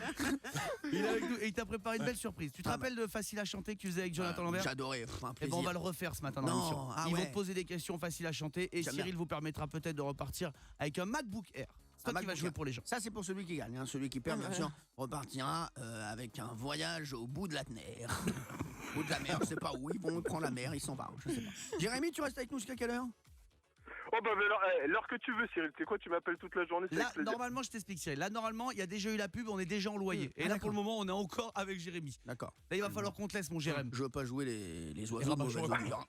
Il est avec nous et il t'a préparé une belle surprise. Tu te rappelles de Facile à chanter que tu faisais avec Jonathan Lambert? J'adorais, un Et plaisir. ben on va le refaire ce matin dans Non, l'émission. ah Ils vont ouais. te poser des questions faciles à chanter et J'aime Cyril bien. vous permettra peut-être de repartir avec un MacBook Air. C'est toi qui vas MacBook jouer Air. pour les gens. Ça, c'est pour celui qui gagne. Hein. Celui qui perd, bien sûr, repartira avec un voyage au bout de la mer. Au bout de la mer, je sais pas où. Ils vont prendre la mer, ils s'en vont. Je sais pas. Jérémy, tu restes avec nous jusqu'à quelle heure? Oh bah mais alors, l'heure que tu veux, Cyril, c'est quoi? Tu m'appelles toute la journée, c'est Là, avec plaisir. normalement, je t'explique Cyril. Là, normalement, il y a déjà eu la pub, on est déjà en loyer. Et là, pour le moment, on est encore avec Jérémy. D'accord. Là, il va falloir qu'on te laisse, mon Jérémy. Je veux pas jouer les oiseaux de bah, mauvaise augure.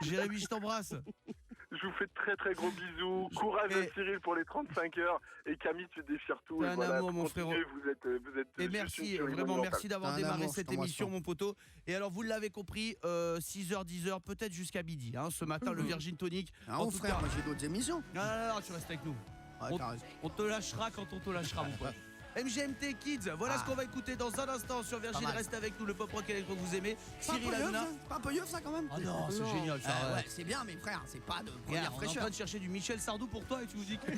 Jérémy, je t'embrasse. Je vous fais de très très gros bisous. Courage à Cyril pour les 35 heures. Et Camille, tu déchires tout. T'es Et un voilà, amour, mon continuez, frérot. Vous êtes Et juste merci, une tuerie vraiment monumentale. merci d'avoir Un démarré amour, cette je t'embrasse émission, fort. mon poteau. Et alors, vous l'avez compris, 6h, 10h, peut-être jusqu'à midi. Hein, ce matin, le Virgin Tonic. Ah, En mon tout frère, cas- moi j'ai d'autres émissions. Non, tu restes avec nous. Ouais, t'as raison. On te lâchera quand on te lâchera, mon pote. MGMT Kids, voilà ce qu'on va écouter dans un instant sur Virgin. Pas mal. Restez avec nous, le pop rock électro que vous aimez. Pas un Cyril peu yeuf, Hanouna. ça Pas un peu yeuf, ça, quand même? Ah non, c'est génial ça. Ouais, c'est bien, mais frère, c'est pas de Regarde, première on est en fraîcheur. train de chercher du Michel Sardou pour toi et tu nous dis que.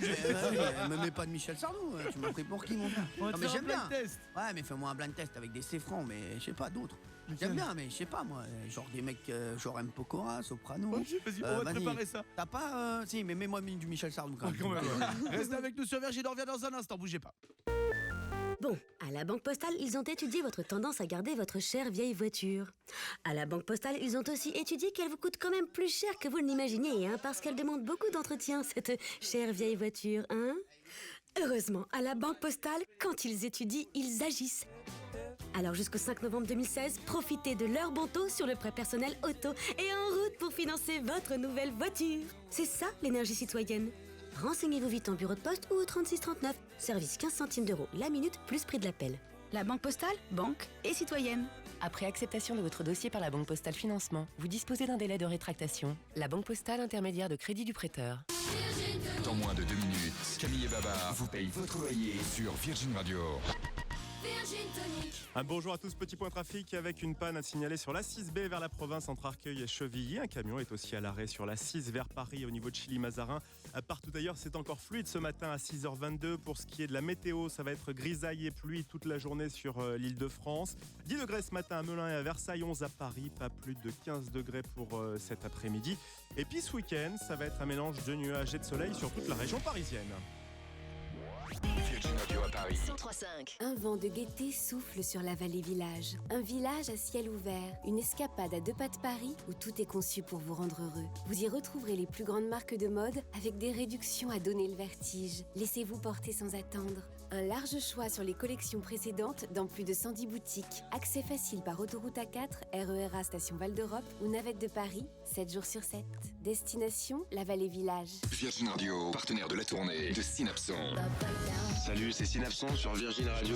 Me mets pas de Michel Sardou, tu m'as pris pour qui, mon frère? On va te Non, mais faire un j'aime bien. blind test. Ouais, mais fais-moi un blind test avec des céfrans, mais je sais pas d'autres. J'aime bien, mais je sais pas moi, genre des mecs genre M. Pokora, Soprano. Vas-y, on va te préparer ça. T'as pas. Si, mais mets-moi du Michel Sardou quand même. Quand même. Restez avec nous sur Virgin, on revient dans un instant, bougez pas. Bon, à la Banque Postale, ils ont étudié votre tendance à garder votre chère vieille voiture. À la Banque Postale, ils ont aussi étudié qu'elle vous coûte quand même plus cher que vous ne l'imaginiez, hein, parce qu'elle demande beaucoup d'entretien, cette chère vieille voiture, hein. Heureusement, à la Banque Postale, quand ils étudient, ils agissent. Alors jusqu'au 5 novembre 2016, profitez de leur bon taux sur le prêt personnel auto et en route pour financer votre nouvelle voiture. C'est ça l'énergie citoyenne. Renseignez-vous vite en bureau de poste ou au 3639. Service 15 centimes d'euros la minute plus prix de l'appel. La Banque Postale, banque et citoyenne. Après acceptation de votre dossier par la Banque Postale Financement, vous disposez d'un délai de rétractation. La Banque Postale, intermédiaire de crédit du prêteur. Dans moins de 2 minutes, Camille et Baba vous payent votre loyer sur Virgin Radio. Virgin Tonic. Un bonjour à tous, petit point trafic avec une panne à signaler sur la 6B vers la province entre Arcueil et Chevilly. Un camion est aussi à l'arrêt sur la 6 vers Paris au niveau de Chilly-Mazarin. Partout ailleurs, c'est encore fluide ce matin à 6h22. Pour ce qui est de la météo, ça va être grisaille et pluie toute la journée sur l'île de France. 10 degrés ce matin à Melun et à Versailles, 11 à Paris, pas plus de 15 degrés pour cet après-midi. Et puis ce week-end, ça va être un mélange de nuages et de soleil sur toute la région parisienne. Virgin Radio à Paris. 103.5. Un vent de gaieté souffle sur la vallée village. Un village à ciel ouvert. Une escapade à 2 pas de Paris où tout est conçu pour vous rendre heureux. Vous y retrouverez les plus grandes marques de mode avec des réductions à donner le vertige. Laissez-vous porter sans attendre. Un large choix sur les collections précédentes dans plus de 110 boutiques. Accès facile par autoroute A4, RER A station Val d'Europe ou navette de Paris, 7 jours sur 7. Destination, la vallée village. Virgin Radio, partenaire de la tournée de Synapson. Salut, c'est Synapson sur Virgin Radio.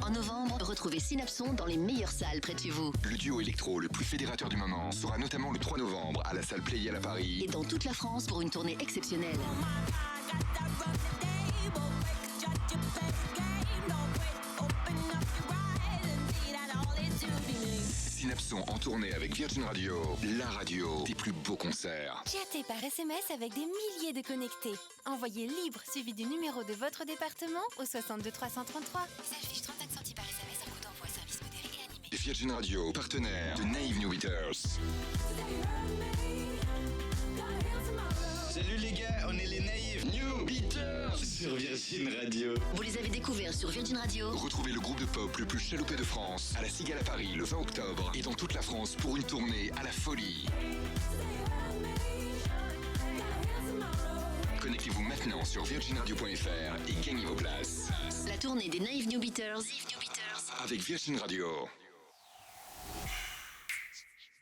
En novembre, retrouvez Synapson dans les meilleures salles près de chez vous. Le duo électro le plus fédérateur du moment sera notamment le 3 novembre à la salle Playel à Paris. Et dans toute la France pour une tournée exceptionnelle. Synapson en tournée avec Virgin Radio, la radio des plus beaux concerts. Chattez par SMS avec des milliers de connectés. Envoyez libre suivi du numéro de votre département au 62 333. Message fiche 35 centimes par SMS en coût d'envoi, service modéré et animé. Virgin Radio, partenaire de Naive New Beaters. Salut les gars, on est les naïfs New Beaters sur Virgin Radio. Vous les avez découverts sur Virgin Radio. Retrouvez le groupe de pop le plus chaloupé de France à la Cigale à Paris le 20 octobre et dans toute la France pour une tournée à la folie. Connectez-vous maintenant sur virginradio.fr et gagnez vos places. La tournée des Naive New Beaters. Avec Virgin Radio.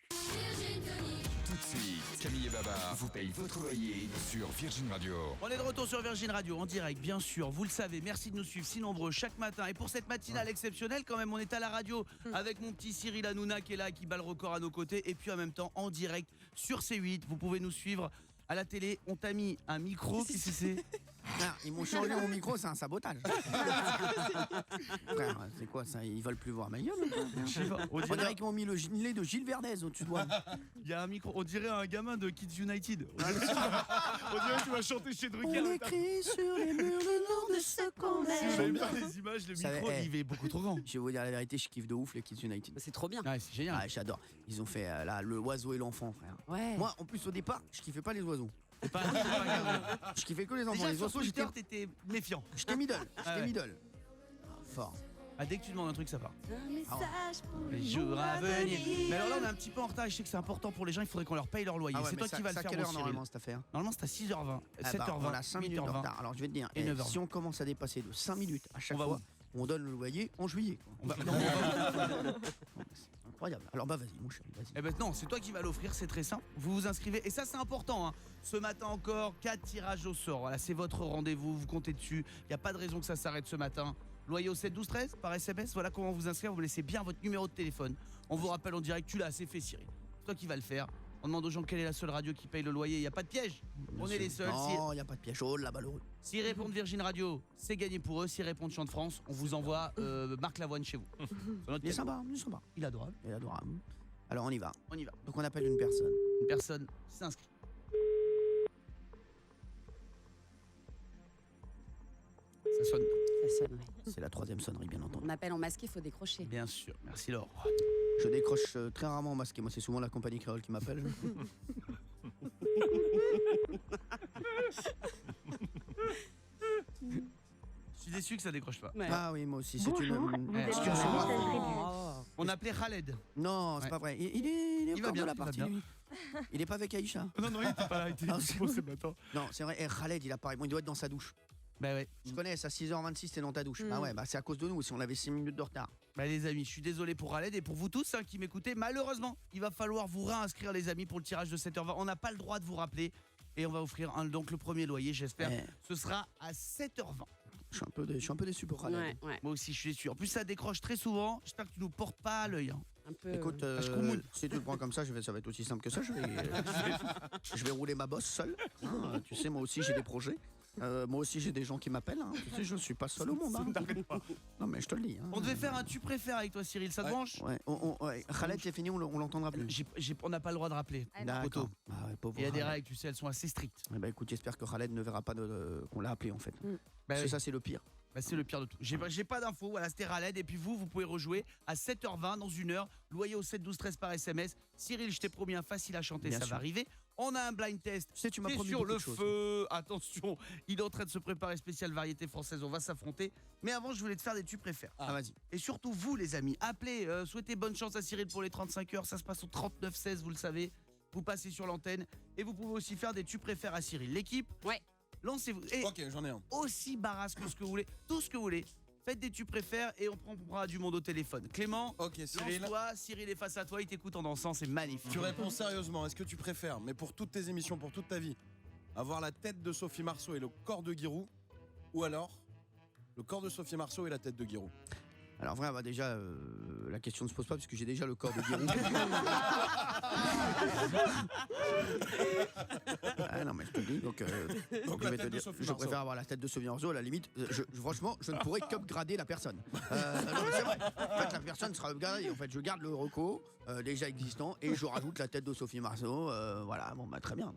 Tout de suite, Camille et Baba vous payent votre loyer sur Virgin Radio. On est de retour sur Virgin Radio en direct, bien sûr, vous le savez, merci de nous suivre si nombreux chaque matin. Et pour cette matinale exceptionnelle, quand même, on est à la radio avec mon petit Cyril Hanouna qui est là, qui bat le record à nos côtés. Et puis en même temps, en direct sur C8, vous pouvez nous suivre à la télé. On t'a mis un micro, qu'est-ce que c'est? Ah, ils m'ont changé mon micro, c'est un sabotage. Frère, c'est quoi ça? Ils veulent plus voir ma gueule ou quoi? Je sais pas, On dirait qu'ils m'ont mis le gilet de Gilles Verdez au-dessus de moi. Il y a un micro, on dirait un gamin de Kids United. On dirait que tu vas chanter chez Drucker. On écrit sur les murs le nom de ce qu'on J'aime aime. bien les images, le micro, il est beaucoup trop grand. Je vais vous dire la vérité, je kiffe de ouf les Kids United. C'est trop bien. Ouais, c'est génial. Ah, j'adore. Ils ont fait là l'oiseau et l'enfant, frère. Ouais. Moi, en plus, au départ, je kiffais pas les oiseaux. Je kiffais que les enfants. Déjà, Les sur oiseaux, Twitter, t'étais méfiant. j'étais middle. Ah ouais. Fort. Ah, dès que tu demandes un truc, ça part. Un message pour Les jours à venir. Mais alors là, on est un petit peu en retard. Je sais que c'est important pour les gens. Il faudrait qu'on leur paye leur loyer. Ah ouais, c'est mais toi ça- qui vas ça le faire, quelle mon heure Cyril. normalement cette affaire? Normalement, c'est à 6h20, Ah 7h20, bah, on a 5 minutes de 8h20. retard. Alors je vais te dire, et 9h20. si on commence à dépasser de 5 minutes à chaque On va fois, voir. on donne le loyer en juillet. On va- non, on va- C'est incroyable. Alors bah vas-y, mon chéri, vas-y. Eh ben non, c'est toi qui vas l'offrir, c'est très simple. Vous vous inscrivez et ça c'est important. Hein. Ce matin encore, 4 tirages au sort. Voilà, c'est votre rendez-vous, vous comptez dessus. Il n'y a pas de raison que ça s'arrête ce matin. Loyer au 7 12 13 par SMS. Voilà comment vous inscrire. Vous me laissez bien votre numéro de téléphone. On vous rappelle en direct. Tu l'as assez fait, Cyril. C'est toi qui vas le faire. On demande aux gens quelle est la seule radio qui paye le loyer. Il n'y a pas de piège. On est les seuls. Non, il n'y a pas de piège. Oh là, malheureux. S'ils répondent Virgin Radio, c'est gagné pour eux. S'ils répondent Chant de France, on vous envoie Marc Lavoine chez vous. Il est sympa, il est sympa. Il est adorable. Il est adorable. Alors on y va. On y va. Donc on appelle une personne. Une personne s'inscrit. Ça sonne. Ça sonne, ouais. C'est la 3e sonnerie, bien entendu. On appelle en masqué, il faut décrocher. Bien sûr. Merci Laure. Je décroche très rarement en masqué. Moi, c'est souvent la compagnie créole qui m'appelle. Je suis déçu que ça décroche pas. Ouais. Ah oui, moi aussi. C'est Bonjour, une. vous êtes Excusez-moi. sur la messagerie. On appelait Khaled. Non, c'est Ouais. pas vrai. Il est Il va encore bien, de la il va partie, bien. lui. Il est pas avec Aïcha. Non, non, il était pas là, il était Ah, dispo c'est ce matin. Non, c'est vrai. Khaled, il apparaît. Bon, il doit être dans sa douche. Bah ouais. Je connais, c'est à 6h26, t'es dans ta douche. Bah ouais, bah c'est à cause de nous. Si on avait 6 minutes de retard. Bah les amis, je suis désolé pour Khaled et pour vous tous qui m'écoutez. Malheureusement, il va falloir vous réinscrire les amis pour le tirage de 7h20. On n'a pas le droit de vous rappeler. Et on va offrir donc le premier loyer, j'espère. Ouais. Ce sera à 7h20. Je suis un peu déçu pour Khaled. Ouais, ouais. Moi aussi, je suis déçu. En plus, ça décroche très souvent. J'espère que tu nous portes pas à l'œil. Hein. Un peu. Écoute, je coumoule. si tu le prends comme ça, ça va être aussi simple que ça. Je vais rouler ma bosse seul. Hein, tu sais, moi aussi j'ai des projets. Moi aussi j'ai des gens qui m'appellent. Hein. Tu sais, je suis pas seul au monde. Hein. Non mais je te le dis. Hein. On devait faire un tu préfères avec toi, Cyril. Ça te branche? Ouais, ouais. Khaled, c'est fini, on l'entendra plus. On n'a pas le droit de rappeler. D'accord. Ah ouais, pauvre Il y a des Khaled. règles, tu sais, elles sont assez strictes. Eh ben, écoute, j'espère que Khaled ne verra pas qu'on l'a appelé en fait. Bah Parce que oui. ça c'est le pire. Bah, c'est le pire de tout. J'ai pas d'infos, voilà, c'était Khaled. Et puis vous pouvez rejouer à 7h20 dans une heure. Loyer au 7 12 13 par SMS. Cyril, je t'ai promis un facile à chanter, Bien ça sûr. va arriver. On a un blind test. Tu m'as C'est promis sur beaucoup le de choses. feu. Attention, il est en train de se préparer spécial variété française. On va s'affronter. Mais avant, je voulais te faire des tu préfères. Ah, vas-y. Et surtout, vous, les amis, appelez, souhaitez bonne chance à Cyril pour les 35 heures. Ça se passe au 39-16, vous le savez. Vous passez sur l'antenne. Et vous pouvez aussi faire des tu préfères à Cyril. L'équipe, lancez-vous. Et ok, j'en ai un. aussi barasse que ce que vous voulez. Tout ce que vous voulez. Faites des tu préfères et on prendra du monde au téléphone. Clément, Cyril. lance-toi. Cyril est face à toi. Il t'écoute en dansant. C'est magnifique. Tu réponds sérieusement. Est-ce que tu préfères, mais pour toutes tes émissions, pour toute ta vie, avoir la tête de Sophie Marceau et le corps de Giroud, ou alors le corps de Sophie Marceau et la tête de Giroud? Alors vrai, bah déjà, la question ne se pose pas puisque j'ai déjà le corps de Giroud. Ah non mais je te le dis, donc la tête de Sophie je Marceau. préfère avoir la tête de Sophie Marceau. À la limite, franchement, je ne pourrais qu'upgrader la personne. Non mais c'est vrai. En fait, la personne sera upgradée. En fait, je garde le reco déjà existant et je rajoute la tête de Sophie Marceau. Voilà, bon bah très bien.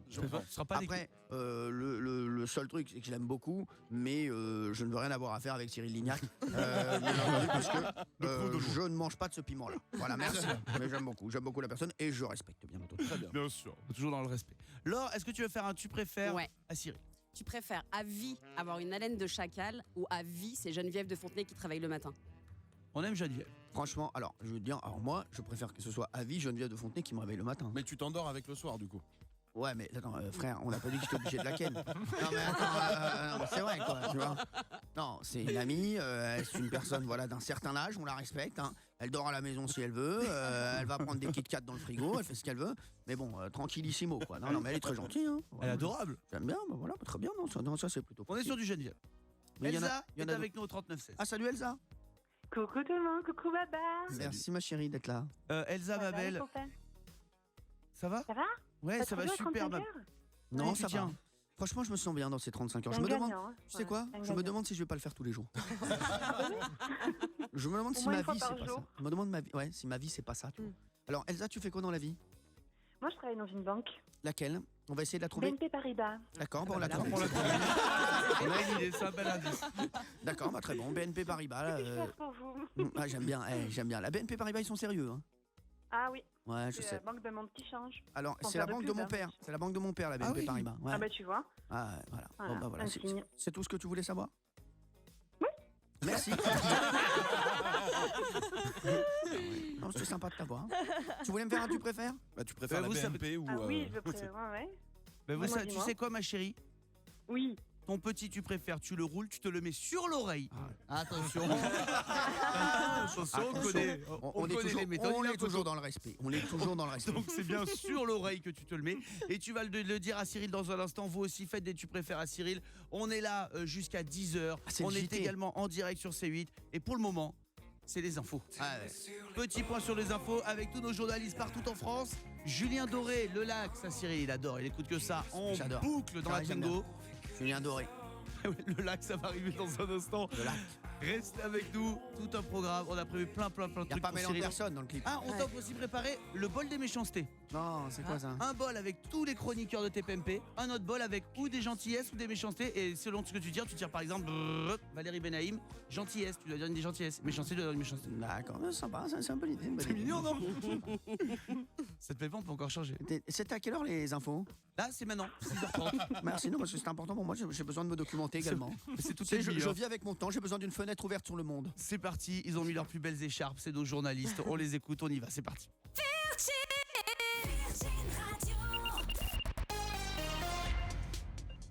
Après, le seul truc, c'est que je l'aime beaucoup, mais je ne veux rien avoir à faire avec Cyril Lignac. Bien entendu, parce que je ne mange pas de ce piment-là. Voilà, merci. Mais j'aime beaucoup la personne et je respecte bien entendu. Très bien. Bien sûr, toujours dans le respect. Laure, est-ce que tu veux faire un tu préfères à Cyril? Tu préfères à vie avoir une haleine de chacal ou à vie c'est Geneviève de Fontenay qui travaille le matin? On aime Geneviève. Franchement, alors je veux te dire, alors moi, je préfère que ce soit à vie Geneviève de Fontenay qui me réveille le matin. Mais tu t'endors avec le soir, du coup. Ouais, mais attends, frère, on n'a pas dit que j'étais obligé de la ken. Non, mais attends, c'est vrai, quoi, tu vois. Non, c'est une amie, c'est une personne voilà, d'un certain âge, on la respecte. Hein. Elle dort à la maison si elle veut, elle va prendre des Kit Kat dans le frigo, elle fait ce qu'elle veut. Mais bon, tranquillissimo, quoi. Non, mais elle est très gentille. Hein. Voilà. Elle est adorable. J'aime bien, bah voilà, très bien. Non, ça c'est plutôt. On est sur du Geneviève. Mais Elsa il y en est a avec nous au 39-16. Ah, salut Elsa. Coucou tout le monde, coucou Baba. Merci ma chérie d'être là. Elsa, ma belle. Ça va? Ça va? Ouais, Pas ça trop va dur, super. 35 heures Non, Ouais, ça tu tiens. va. Franchement, je me sens bien dans ces 35 heures. C'est Je me un demande, gagnant, hein. tu sais quoi? Ouais, un Je me gagnant. demande si je vais pas le faire tous les jours. Je me demande Au si moins ma une fois vie par c'est pas jour. ça. Je me demande si ma vie c'est pas ça. Tu vois. Alors Elsa, tu fais quoi dans la vie? Moi, je travaille dans une banque. Laquelle? On va essayer de la trouver. BNP Paribas. D'accord, bon, on la trouve. On a une idée, c'est un bel indice. D'accord, bah très bon. BNP Paribas. Que puis-je faire pour vous? Ah, j'aime bien, j'aime bien. La BNP Paribas, ils sont sérieux. Hein. Ah oui. Ouais, je C'est sais. la banque de monde qui change. Alors, Sans c'est la faire banque de pub, mon hein. père. C'est la banque de mon père, la BNP Paribas. Ouais. Ah bah tu vois. Ah, voilà. Voilà, Bon, bah, voilà. un C'est- signe. C'est tout ce que tu voulais savoir? Oui. Merci. Non, c'est sympa de t'avoir. Hein. Tu voulais me faire un tu préfères? Bah, tu préfères la BNP ou. Ah oui, je préfère. Ouais. Ben vous, Dis-moi, tu dis-moi. sais quoi, ma chérie? Oui. Ton petit tu préfères, tu le roules, tu te le mets sur l'oreille. Attention. Attention, on connaît, On est connaît toujours, les méthodes. on il y a est un toujours coton. dans le respect. On est toujours dans le respect. Donc c'est bien sur l'oreille que tu te le mets. Et tu vas le dire à Cyril dans un instant. Vous aussi faites des tu préfères à Cyril. On est là jusqu'à 10h. c'est On le est JT. également en direct sur C8. Et pour le moment, c'est les infos. Petit point sur les infos avec tous nos journalistes partout en France. Julien Doré, le lac, ça Cyril il adore. Il écoute que ça en J'adore. boucle dans Ah, la j'aime Twingo. Julien Doré. Le lac, ça va arriver dans un instant. Le lac. Restez avec nous, tout un programme. On a prévu plein de Il n'y a trucs pas pour Mélan Cyril. personne dans le clip. Ah, on t'a aussi préparé le bol des méchancetés. Non, c'est quoi ça? Un bol avec tous les chroniqueurs de TPMP, un autre bol avec ou des gentillesses ou des méchancetés. Et selon ce que tu tires par exemple Valérie Benaïm, gentillesse, tu dois dire des gentillesses. Méchanceté, tu dois dire une méchanceté. D'accord, c'est sympa, c'est un peu l'idée. C'est mignon, non? Ça te plaît pas, on peut encore changer. C'était à quelle heure les infos? Là, c'est maintenant, 6h30. Merci, non, parce que c'est important pour moi, j'ai besoin de me documenter également. C'est tout je vis avec mon temps, j'ai besoin d'une fenêtre ouverte sur le monde. C'est parti, ils ont mis leurs plus belles écharpes, c'est nos journalistes. On les écoute, on y va, c'est parti.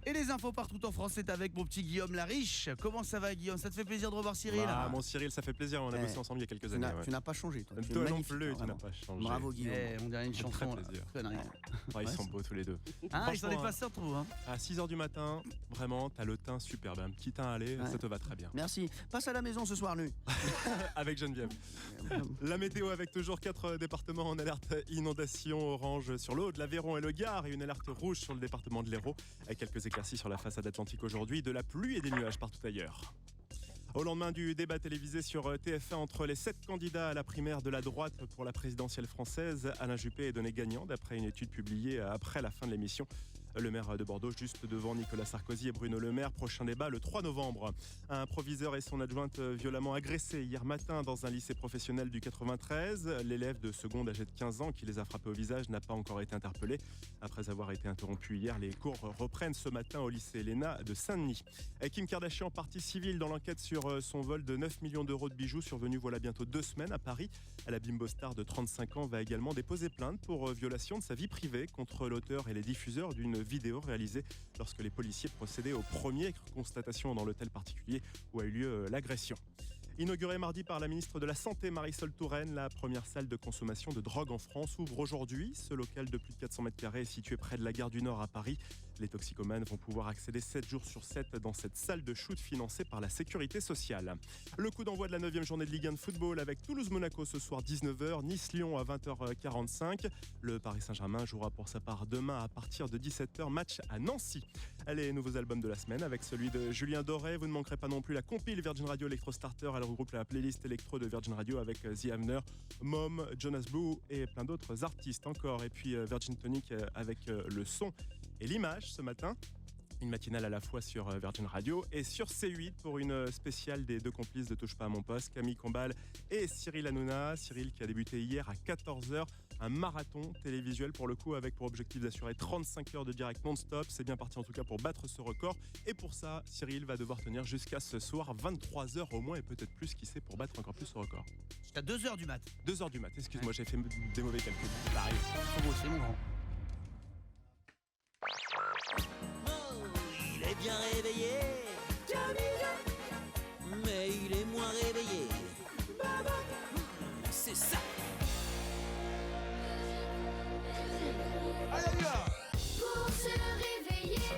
Et les infos partout en France, c'est avec mon petit Guillaume Lariche. Comment ça va, Guillaume? Ça te fait plaisir de revoir Cyril? Ah, mon Cyril, ça fait plaisir. On a bossé ensemble il y a quelques années. Tu n'as pas changé, toi. Tu es Toi non magnifique, plus, tu vraiment. n'as pas changé. Bravo, Guillaume. On dirait une chanson. Très là. plaisir. Connerie. Ouais, ils sont beaux tous les deux. Ah, ils sont des Franchement, passeurs, trouve. Hein. À 6h du matin, vraiment, t'as le teint superbe. Un petit teint allé, Ouais. ça te va très bien. Merci. Passe à la maison ce soir, nu. Avec Geneviève. La météo avec toujours 4 départements en alerte inondation orange sur l'Aude, l'Aveyron et le Gard et une alerte rouge sur le département de l'Hérault avec quelques éclaircies sur la façade atlantique aujourd'hui, de la pluie et des nuages partout ailleurs. Au lendemain du débat télévisé sur TF1 entre les 7 candidats à la primaire de la droite pour la présidentielle française, Alain Juppé est donné gagnant d'après une étude publiée après la fin de l'émission. Le maire de Bordeaux, juste devant Nicolas Sarkozy et Bruno Le Maire. Prochain débat le 3 novembre. Un proviseur et son adjointe violemment agressés hier matin dans un lycée professionnel du 93. L'élève de seconde âgé de 15 ans qui les a frappés au visage n'a pas encore été interpellé. Après avoir été interrompu hier, les cours reprennent ce matin au lycée Léna de Saint-Denis. Kim Kardashian, partie civile dans l'enquête sur son vol de 9 millions d'euros de bijoux survenu voilà bientôt 2 semaines à Paris. La bimbo star de 35 ans va également déposer plainte pour violation de sa vie privée contre l'auteur et les diffuseurs d'une vidéo réalisée lorsque les policiers procédaient aux premières constatations dans l'hôtel particulier où a eu lieu l'agression. Inaugurée mardi par la ministre de la Santé Marisol Touraine, la première salle de consommation de drogue en France ouvre aujourd'hui. Ce local de plus de 400 mètres carrés est situé près de la gare du Nord à Paris. Les toxicomanes vont pouvoir accéder 7 jours sur 7 dans cette salle de shoot financée par la Sécurité sociale. Le coup d'envoi de la 9e journée de Ligue 1 de football avec Toulouse-Monaco ce soir 19h, Nice-Lyon à 20h45. Le Paris Saint-Germain jouera pour sa part demain à partir de 17h, match à Nancy. Les nouveaux albums de la semaine avec celui de Julien Doré. Vous ne manquerez pas non plus la compile Virgin Radio Electro Starter. Elle regroupe la playlist électro de Virgin Radio avec The Havner, Mom, Jonas Blue et plein d'autres artistes encore. Et puis Virgin Tonic avec le son et l'image ce matin. Une matinale à la fois sur Virgin Radio et sur C8 pour une spéciale des deux complices de Touche pas à mon poste, Camille Combal et Cyril Hanouna. Cyril qui a débuté hier à 14h, un marathon télévisuel pour le coup avec pour objectif d'assurer 35 heures de direct non-stop. C'est bien parti en tout cas pour battre ce record. Et pour ça, Cyril va devoir tenir jusqu'à ce soir 23h au moins et peut-être plus, qui sait, pour battre encore plus ce record. Jusqu'à 2h du mat. 2h du mat, excuse-moi, j'ai fait des mauvais calculs. Ça arrive. C'est mon grand. Il est bien réveillé, mais il est moins réveillé. C'est ça. Pour se réveiller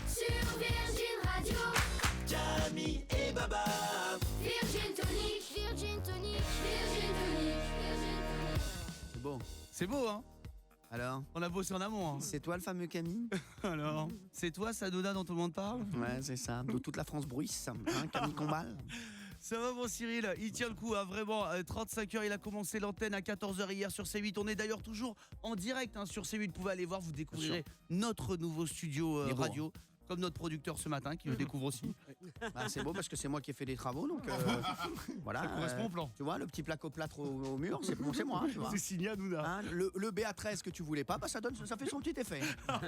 sur Virgin Radio. Camille et Baba. Virgin Tonic, Virgin Tonic, Virgin Tonic, Virgin Tonic. C'est beau. C'est beau, hein? Alors? On a bossé en amont, hein. C'est toi le fameux Camille? Alors? C'est toi, Sadouda, dont tout le monde parle? Ouais, c'est ça. De toute la France bruisse, hein, Camille Combal. Ça va, mon Cyril? Il tient le coup, hein, vraiment. 35 heures, il a commencé l'antenne à 14h hier sur C8. On est d'ailleurs toujours en direct hein, sur C8. Vous pouvez aller voir, vous découvrirez notre nouveau studio radio. Comme notre producteur ce matin qui le découvre aussi. Bah, c'est beau parce que c'est moi qui ai fait des travaux, donc voilà. Ça correspond au plan. Tu vois, le petit placo-plâtre au mur, c'est bon, c'est moi. Tu vois. C'est signé à Hanouna. Hein, le BA13 que tu voulais pas, bah, ça fait son petit effet. Hein,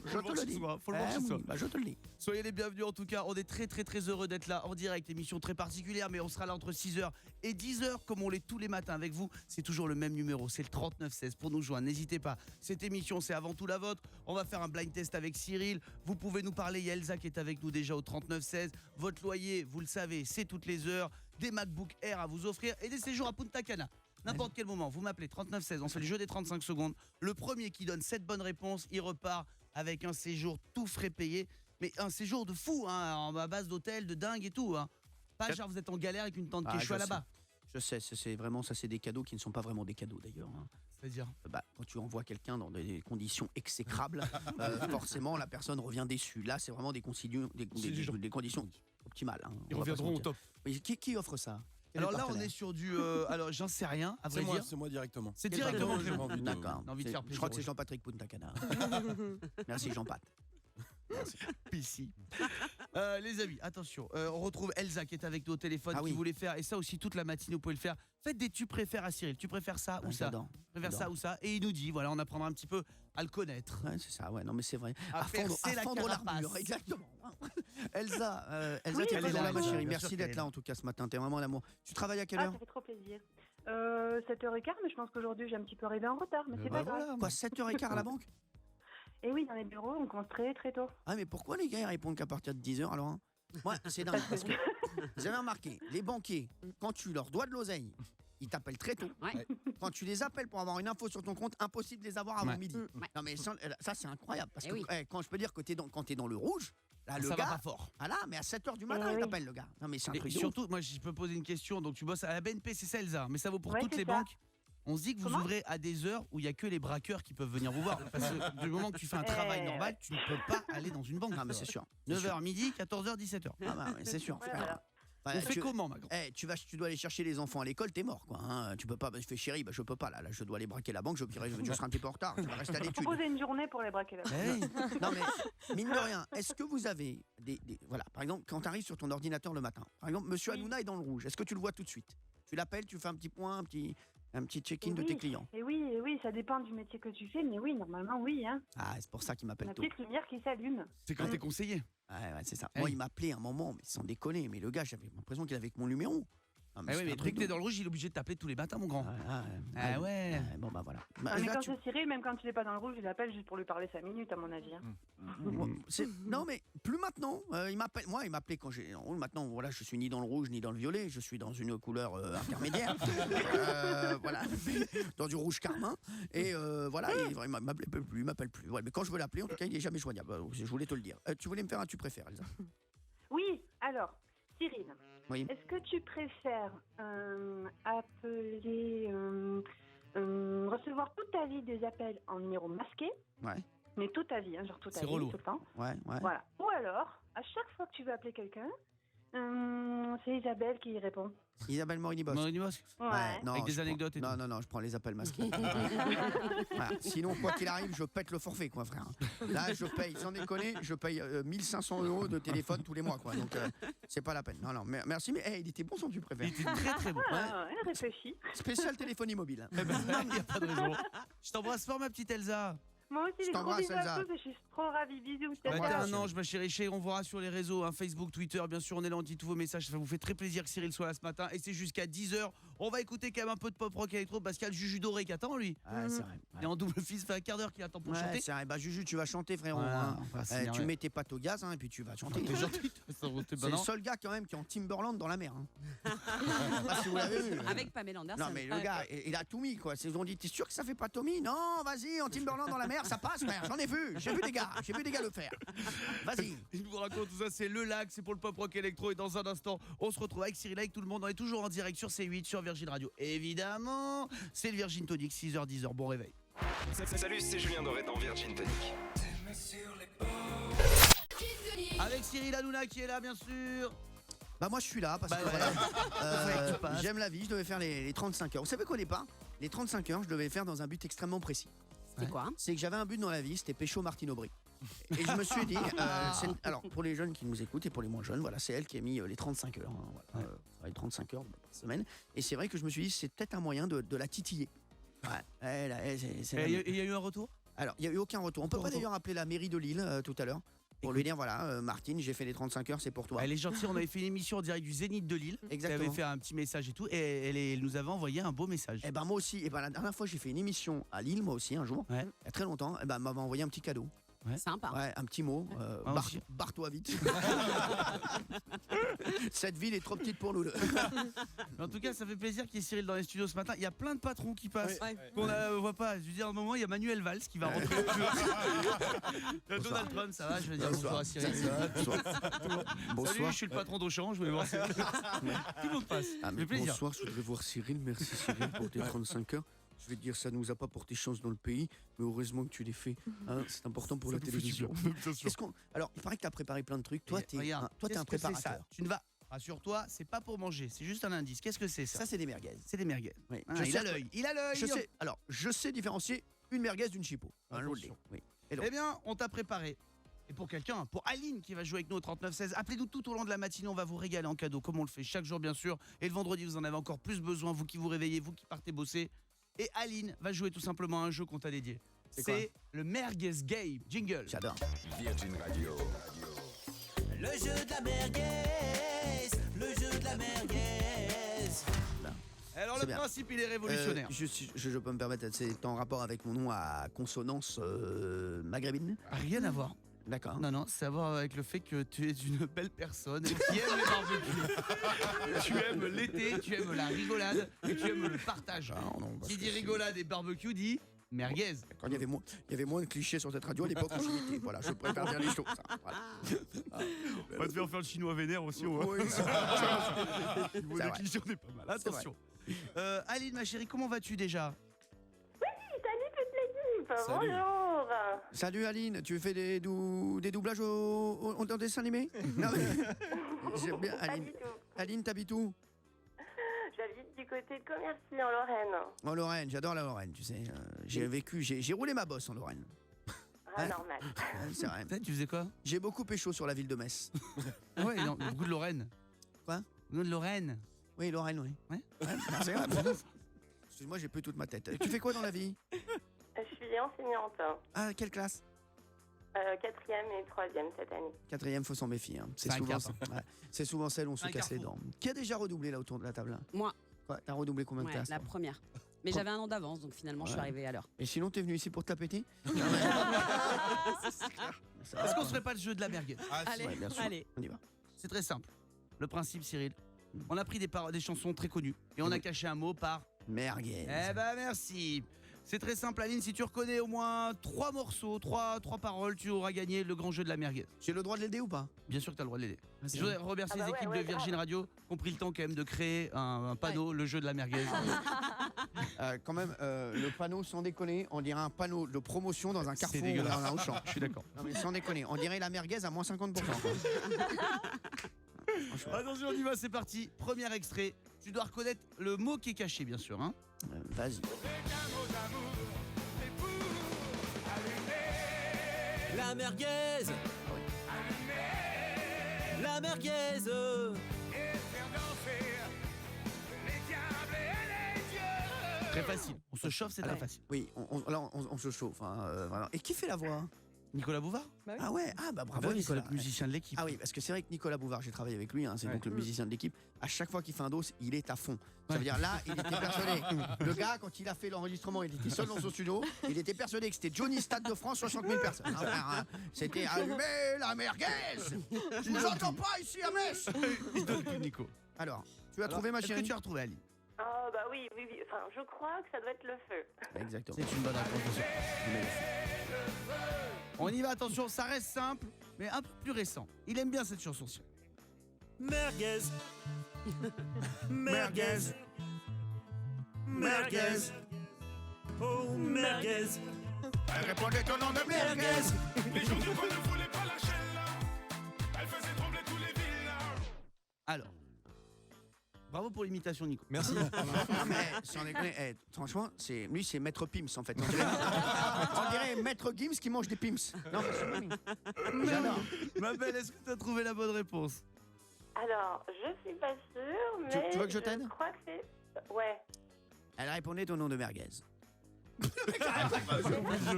je te le dis. Faut le voir chez soi. Bah, je te le dis. Soyez les bienvenus en tout cas. On est très très très heureux d'être là en direct. Émission très particulière, mais on sera là entre 6h et 10h comme on l'est tous les matins avec vous. C'est toujours le même numéro, c'est le 3916 pour nous joindre. N'hésitez pas. Cette émission, c'est avant tout la vôtre. On va faire un blind test avec Cyril. Vous pouvez nous parler. Il y a Elsa qui est avec nous déjà au 3916. Votre loyer, vous le savez, c'est toutes les heures. Des MacBook Air à vous offrir et des séjours à Punta Cana. N'importe quel moment, vous m'appelez 3916. On fait le jeu des 35 secondes. Le premier qui donne 7 bonnes réponses, il repart avec un séjour tout frais payé. Mais un séjour de fou, hein, à base d'hôtel, de dingue et tout. Hein. Pas genre vous êtes en galère avec une tente Quechua là-bas. Je sais, c'est vraiment ça, c'est des cadeaux qui ne sont pas vraiment des cadeaux d'ailleurs. Hein. C'est-à-dire quand tu envoies quelqu'un dans des conditions exécrables, forcément la personne revient déçue. Là, c'est vraiment des conditions optimales. Hein. Ils reviendront au top. Mais qui offre ça? Alors là, on est sur du. Alors, j'en sais rien, à vrai dire. C'est moi directement. C'est directement. D'accord. J'ai envie de faire plaisir. Je crois que c'est Jean-Patrick Punta Cana. Merci Jean-Pat. PC. Les amis, attention, on retrouve Elsa qui est avec nous au téléphone, qui voulait faire, et ça aussi toute la matinée vous pouvez le faire. Faites des tu préfères à Cyril, tu préfères ça ou ça? Tu préfères ça ou ça? Et il nous dit, voilà, on apprendra un petit peu à le connaître. Ouais, c'est ça, ouais, non mais c'est vrai. À fendre l'armure, exactement. Elsa, tu es présente là, ma chérie. Merci d'être là en tout cas ce matin, t'es vraiment un amour. Tu travailles à quelle heure? Ça fait trop plaisir. 7h15, mais je pense qu'aujourd'hui j'ai un petit peu arrivé en retard, mais c'est pas grave. Quoi, 7h15 à la banque? Et oui, dans les bureaux, on commence très très tôt. Ah mais pourquoi les gars ils répondent qu'à partir de 10h alors hein? Ouais, c'est dingue parce que vous avez remarqué, les banquiers, quand tu leur dois de l'oseille, ils t'appellent très tôt. Ouais. Quand tu les appelles pour avoir une info sur ton compte, impossible de les avoir avant midi. Ouais. Non mais ça c'est incroyable parce que oui. quand je peux dire que quand t'es dans le rouge, là, le ça gars, va pas fort. Ah là, mais à 7h du matin, il t'appelle le gars. Non mais c'est un truc de surtout, ouf. moi je peux poser une question. Donc tu bosses à la BNP, c'est ça Elsa, mais ça vaut pour Ouais, toutes c'est les ça. banques. On se dit que vous Comment ouvrez à des heures où il n'y a que les braqueurs qui peuvent venir vous voir. Parce que du moment que tu fais un travail normal, tu ne peux pas aller dans une banque. Non mais c'est sûr. 9h midi, 14h, 17h. Ah bah ouais, c'est sûr. Ouais, voilà. On fait comment, ma grande? Tu dois aller chercher les enfants à l'école, t'es mort, quoi. Hein. Tu peux pas. Je fais chérie, je peux pas là. Je dois aller braquer la banque. Je serai un petit peu en retard. Tu vas rester à l'étude. Proposer une journée pour les braquer là. Non mais mine de rien, est-ce que vous avez voilà, par exemple, quand tu arrives sur ton ordinateur le matin, par exemple, Monsieur Hanouna est dans le rouge. Est-ce que tu le vois tout de suite? Tu l'appelles, tu fais un petit point, un petit check-in de tes clients. Et oui, ça dépend du métier que tu fais, mais oui, normalement, oui. Hein. Ah, c'est pour ça qu'il m'appelle La tôt. petite lumière qui s'allume. C'est quand t'es conseiller. Ouais, c'est ça. Moi, il m'appelait un moment, mais sans déconner. Mais le gars, j'avais l'impression qu'il avait que mon numéro. Ah, mais dès que t'es dans le rouge, il est obligé de t'appeler tous les matins, mon grand. Ah ouais. Bon, bah voilà. Mais quand c'est Cyril, même quand il n'est pas dans le rouge, je l'appelle juste pour lui parler 5 minutes, à mon avis. Hein. Non, mais plus maintenant. Il m'appelle. Moi, il m'appelait quand j'ai. Maintenant, voilà, je suis ni dans le rouge ni dans le violet. Je suis dans une couleur intermédiaire. Voilà, dans du rouge carmin. Et voilà, il m'appelle plus. Ouais, mais quand je veux l'appeler, en tout cas, il est jamais joignable. Je voulais te le dire. Tu voulais me faire un tu préfères, Elsa? Oui. Alors, Cyril. Oui. Est-ce que tu préfères appeler, recevoir toute ta vie des appels en numéro masqué, mais toute ta vie, hein, genre toute ta vie, relou. tout le temps. Ouais. Voilà. Ou alors, à chaque fois que tu veux appeler quelqu'un, c'est Isabelle qui y répond. Isabelle Morini-Bosque. Ouais. Non, avec des anecdotes et tout. Non, je prends les appels masqués. Voilà. Sinon, quoi qu'il arrive, je pète le forfait, quoi, frère. Là, je paye, sans déconner, je paye 1500 € de téléphone tous les mois, quoi. Donc, c'est pas la peine. Non, merci, mais il était bon son tu préfères. Il était très très bon. Elle réfléchit. Spécial téléphonie mobile. Il n'y a pas de raison. Je t'embrasse fort, ma petite Elsa. Moi aussi, Je les gros t'embrasse, bisous à Elsa. tous et je suis trop ravie. Bisous. T'es un ange, ma chérie. On vous rassure sur les réseaux, hein, Facebook, Twitter, bien sûr, on est là, on dit tous vos messages. Ça vous fait très plaisir que Cyril soit là ce matin. Et c'est jusqu'à 10h. On va écouter quand même un peu de pop rock électro parce qu'il y a le Juju Doré qui attend, lui. C'est vrai. Il est en double fils, ça fait un quart d'heure qu'il attend pour chanter. C'est vrai. Bah, Juju, tu vas chanter, frérot. Voilà, hein. Tu mets tes pattes au gaz, hein, et puis tu vas chanter. T'es gentil. C'est le seul gars, quand même, qui est en Timberland dans la mer. Hein. Je sais pas si vous l'avez vu. Avec Pamela Anderson. Non, mais le gars, il a tout mis, quoi. Ils ont dit, t'es sûr que ça fait pas Tommy? Non, vas-y, en Timberland dans la mer, ça passe, frère. J'en ai vu. J'ai vu des gars le faire. Vas-y. Il vous raconte tout ça, c'est le lac, c'est pour le pop rock électro. Et dans un instant, on se retrouve avec Cyril, avec tout le monde. On est toujours en direct sur C8, sur Virgin Radio. Évidemment, c'est le Virgin Tonic, 6h, 10h. Bon réveil. Salut, c'est Julien Doré dans Virgin Tonic. Avec Cyril Hanouna qui est là, bien sûr. Bah moi je suis là parce que j'aime la vie, je devais faire les 35 heures. Vous savez qu'au départ, les 35 heures, je devais les faire dans un but extrêmement précis. C'était quoi? C'est que j'avais un but dans la vie, c'était pécho Martine Aubry. Et je me suis dit, alors pour les jeunes qui nous écoutent et pour les moins jeunes, voilà, c'est elle qui a mis les 35 heures. Hein, voilà, les 35 heures par semaine. Et c'est vrai que je me suis dit, c'est peut-être un moyen de la titiller. Ouais, il y a eu un retour? Alors, il n'y a eu aucun retour. On peut pas d'ailleurs appeler la mairie de Lille tout à l'heure pour lui dire, voilà, Martine, j'ai fait les 35 heures, c'est pour toi. Elle est gentille, on avait fait une émission en direct du Zénith de Lille. Exactement. Elle avait fait un petit message et tout, et elle nous avait envoyé un beau message. Et ben moi aussi, et ben la dernière fois j'ai fait une émission à Lille, moi aussi, un jour, il y a très longtemps, et ben elle m'avait envoyé un petit cadeau. Sympa. Ouais, un petit mot. Barre-toi vite. Cette ville est trop petite pour nous. En tout cas, ça fait plaisir qu'il y ait Cyril dans les studios ce matin. Il y a plein de patrons qui passent. Ouais. Qu'on voit pas. Je veux dire, à un moment, il y a Manuel Valls qui va rentrer. Il y a Donald Trump, ça va. Je vais dire bonsoir à Cyril. Bonsoir. Salut, je suis le patron d'Auchan. Je voulais voir Cyril. Tout le monde passe. Ah, mais plaisir. bonsoir, je voudrais voir Cyril. Merci Cyril pour tes 35 heures. Je vais te dire, ça nous a pas porté chance dans le pays, mais heureusement que tu l'as fait. Hein, c'est important pour la télévision. Alors, il paraît que tu as préparé plein de trucs. Toi, tu es un préparateur. Tu ne vas. Rassure-toi, c'est pas pour manger, c'est juste un indice. Qu'est-ce que c'est ça? Ça, c'est des merguez. C'est des merguez. Oui. Il a l'œil. Il a l'œil. Je sais différencier une merguez d'une chipot. Oui. Eh bien, on t'a préparé. Et pour quelqu'un, pour Aline qui va jouer avec nous au 3916, appelez-nous tout au long de la matinée, on va vous régaler en cadeau, comme on le fait chaque jour bien sûr. Et le vendredi, vous en avez encore plus besoin, vous qui vous réveillez, vous qui partez bosser. Et Aline va jouer tout simplement à un jeu qu'on t'a dédié. C'est le Merguez Game. Jingle. J'adore. Virgin Radio. Le jeu de la merguez, le jeu de la merguez. Alors le principe, il est révolutionnaire. Je peux me permettre, c'est en rapport avec mon nom à consonance maghrébine? Rien à voir. D'accord. Non, c'est à voir avec le fait que tu es une belle personne qui aime les barbecues. Tu aimes l'été, tu aimes la rigolade et tu aimes le partage. Qui dit rigolade et barbecue dit merguez. Quand il y avait moins de clichés sur cette radio à l'époque où j'y étais. Voilà, je préfère dire les choses. Voilà. On va te faire le chinois vénère aussi. Oui, le niveau des clichés, on est pas mal. Attention. Aline, ma chérie, comment vas-tu déjà? Salut toute l'équipe. Bonjour. Salut Aline, tu fais des doublages dans des dessins animés? Non, mais... J'aime bien Aline. Aline, t'habites où? J'habite du côté de Commercy en Lorraine. En Lorraine, j'adore la Lorraine, tu sais. J'ai roulé ma bosse en Lorraine. Ah, normal. C'est vrai. Tu faisais quoi? J'ai beaucoup pécho sur la ville de Metz. Ah ouais, non, beaucoup de Lorraine. Quoi? De Lorraine. Oui, Lorraine, oui. Ouais. C'est vrai. Excuse-moi, j'ai plus toute ma tête. Tu fais quoi dans la vie? Je suis enseignante. Ah, quelle classe? 4e et 3e cette année. 4e, faut s'en méfier. Hein. C'est un cap, ouais. C'est souvent celle où on se Un casse les carrefour. dents. Qui a déjà redoublé là autour de la table là? Moi. Quoi? T'as redoublé combien de Ouais, classes? la toi première. Mais j'avais un an d'avance, donc finalement je suis Ouais. arrivée à l'heure. Et sinon, t'es venu ici pour te la péter? Est-ce qu'on se ferait pas le jeu de la merguez? Allez, Ouais, bien sûr. allez. On y va. C'est très simple. Le principe, Cyril, on a pris des chansons très connues et on a caché un mot par merguez. Eh ben merci. C'est très simple, Aline, si tu reconnais au moins 3 morceaux, 3 paroles, tu auras gagné le grand jeu de la merguez. J'ai le droit de l'aider ou pas? Bien sûr que tu as le droit de l'aider. Merci. Je voudrais remercier les équipes de Virgin Radio qui ont pris le temps quand même de créer un panneau, le jeu de la merguez. Quand même, le panneau, sans déconner, on dirait un panneau de promotion dans un carrefour ou dégueulasse. dans un Auchan. Je suis d'accord. Non mais sans déconner, on dirait la merguez à moins 50%. quoi. Attention, on y va, c'est parti. Premier extrait. Tu dois reconnaître le mot qui est caché, bien sûr. Hein. Vas-y. La merguez. La merguez. Très facile. On se chauffe, c'est très facile. Oui, on se chauffe. Hein, vraiment. Et qui fait la voix? Nicolas Bouvard. Ah ouais, ah bah bravo Bah oui, c'est Nicolas. le musicien de l'équipe. Ah oui, parce que c'est vrai que Nicolas Bouvard, j'ai travaillé avec lui, hein, c'est donc le musicien de l'équipe. À chaque fois qu'il fait un dos, il est à fond. Ça veut dire là, il était persuadé. Le gars, quand il a fait l'enregistrement, il était seul dans son studio. Il était persuadé que c'était Johnny Stade de France, 60 000 personnes. Ah, frère, hein, c'était allumé la merguez. Je ne vous entends pas ici à Metz. Il donne plus, Nico. Alors, tu as trouvé ma Est-ce chérie? que tu as retrouvé Ali? Ah bah oui. Enfin, je crois que ça doit être le feu. Exactement. C'est une bonne réponse. On y va, attention, ça reste simple, mais un peu plus récent. Il aime bien cette chanson-ci. Merguez. Merguez. Merguez. Oh, merguez. Elle répondait au nom de merguez. Les gens de quoi ne voulaient pas lâcher là. Elle faisait trembler tous les villages. Alors, bravo pour l'imitation, Nico. Merci. Non, mais sans déconner, franchement, lui c'est Maître Pims en fait. On dirait Maître Gims qui mange des Pims. Non, mais c'est pas lui. J'adore. Ma belle, est-ce que tu as trouvé la bonne réponse? Alors, je suis pas sûre, mais tu veux que je t'aide? crois que c'est... Ouais. Elle répondait au nom de merguez.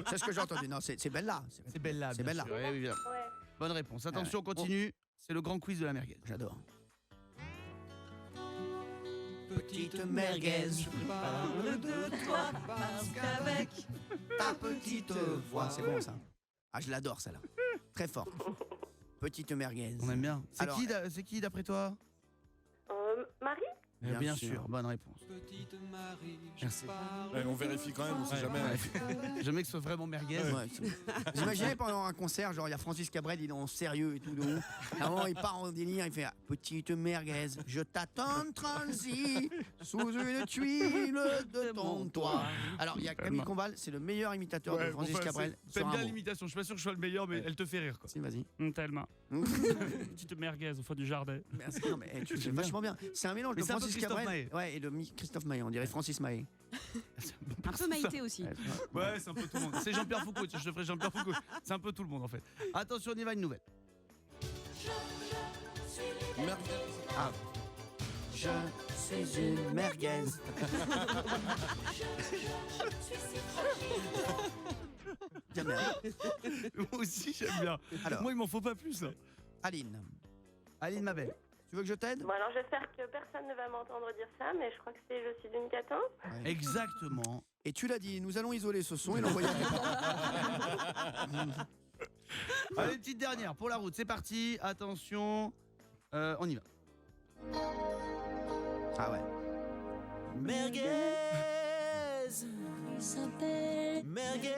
C'est ce que j'ai entendu. Non, c'est Bella. C'est Bella. C'est bien Bella. sûr. Ouais, oui, bien. Ouais. Bonne réponse. Attention, on Ouais. continue. C'est le grand quiz de la merguez. J'adore. Petite merguez, je parle de toi parce qu'avec ta petite voix. C'est bon ça. Ah, je l'adore celle-là. Très fort. Petite merguez. On aime bien. Alors, C'est qui d'après toi? Marie? Bien sûr, bonne réponse. Petite Marie, Merci. On vérifie quand même, on sait jamais. Jamais que ce soit vraiment merguez. Ouais, vous imaginez pendant un concert, genre il y a Francis Cabrel, il est en sérieux et tout de haut. À un moment, il part en délire, il fait petite merguez, je t'attends transi sous une tuile de ton toit. Alors il y a Camille Combal, c'est le meilleur imitateur de Francis Cabrel. T'aimes sur un bien mot. l'imitation, je suis pas sûr que je sois le meilleur, mais elle te fait rire quoi. Si, vas-y. Tellement. Petite merguez au fond du jardin. Merci, non, mais tu fais vachement bien. C'est un mélange Mais de c'est un peu Francis Christophe Cabrel Maé. et de Christophe Maé, on dirait Francis Maé. Un peu Maïté aussi. Ouais, c'est un peu tout le monde. C'est Jean-Pierre Foucault, je te ferai Jean-Pierre Foucault. C'est un peu tout le monde en fait. Attention, on y va, une nouvelle. Ah. Je suis une merguez. J'aime bien. Moi aussi, j'aime bien. Alors. Moi, il m'en faut pas plus. Hein. Aline. Aline, ma belle. Tu veux que je t'aide? Bon, alors j'espère que personne ne va m'entendre dire ça, mais je crois que c'est Je suis d'une catin. Exactement. Et tu l'as dit, nous allons isoler ce son et l'envoyer à Allez, petite dernière pour la route, c'est parti. Attention, on y va. Ah ouais. Merguez. Il s'appelle Merguez.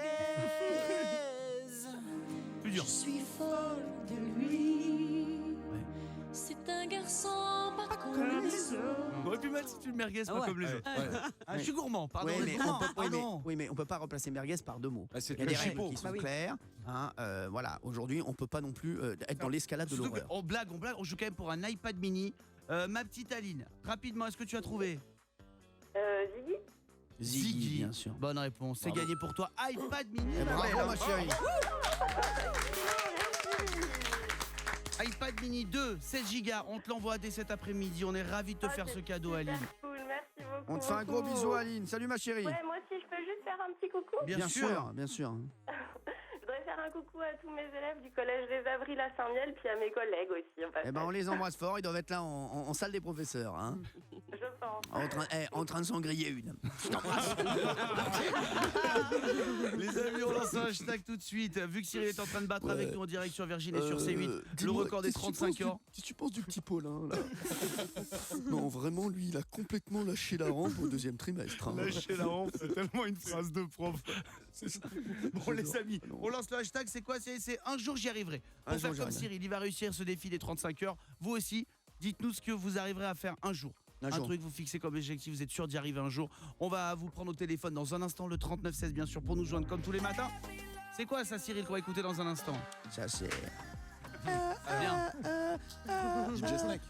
Plus dur. Je suis folle de lui. C'est un garçon pas comme les autres. On aurait pu mettre mal si tu le merguez pas Ah ouais. comme les Ouais. autres. Ouais. Ah, je suis gourmand, pardon. Oui, d'être mais gourmand. oui, mais on peut pas remplacer merguez par 2 mots. c'est Il y a le des règles chipot. qui sont Bah oui. claires. Hein, voilà, aujourd'hui, on peut pas non plus être dans l'escalade de Surtout l'horreur. qu'on blague, on joue quand même pour un iPad mini. Ma petite Aline, rapidement, est-ce que tu as trouvé Ziggy. Ziggy, bien sûr. Bonne réponse, c'est Bravo. gagné pour toi. iPad mini. Et bravo, belle, ma chérie. iPad mini 2, 16 Go, on te l'envoie dès cet après-midi. On est ravis de te faire ce cadeau, Aline. Cool, merci beaucoup. On te fait un gros bisou, Aline. Salut, ma chérie. Ouais, moi aussi, je peux juste faire un petit coucou. Bien sûr, bien sûr. Je voudrais faire un coucou à tous mes élèves du collège des Avrils à Saint-Miel, puis à mes collègues aussi. Eh ben, on les embrasse fort. Ils doivent être là en salle des professeurs. Hein. Je pense. En train de s'en griller une. Je t'embrasse. Les amis, on lance un hashtag tout de suite. Vu que Cyril est en train de battre avec nous en direct sur Virgin et sur C8, le record des 35 ans. Qu'est-ce que tu penses du petit Paulin là? Non, vraiment, lui, il a complètement lâché la rampe au 2e trimestre. Hein. Lâcher la rampe, c'est tellement une phrase de prof. C'est ça. Bon, les amis, on lance le hashtag. C'est quoi? C'est un jour j'y arriverai. Pour Un faire jour, j'y comme arriverai. Cyril, il va réussir ce défi des 35 heures. Vous aussi, dites-nous ce que vous arriverez à faire un jour. Un jour. truc que vous fixez comme objectif, vous êtes sûr d'y arriver un jour. On va vous prendre au téléphone dans un instant, le 3916 bien sûr, pour nous joindre comme tous les matins. C'est quoi ça, Cyril, qu'on va écouter dans un instant? Ça, c'est. Bien. DJ Snake.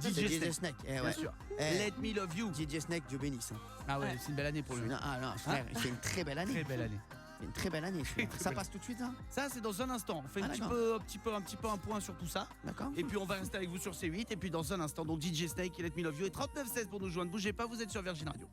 DJ Snake, bien ouais. sûr. Eh, Let me love you. DJ Snake, Dieu bénisse. Hein. Ah ouais, c'est une belle année pour lui. Ah non, frère, il fait une très belle année. Très belle année. C'est une très belle année. Ça passe tout de suite, hein? Ça, c'est dans un instant. On fait un petit peu un point sur tout ça. D'accord. Et puis on va rester avec vous sur C8. Et puis dans un instant, donc DJ Snake et Let Me Love You et 3916 pour nous joindre. Bougez pas, vous êtes sur Virgin Radio.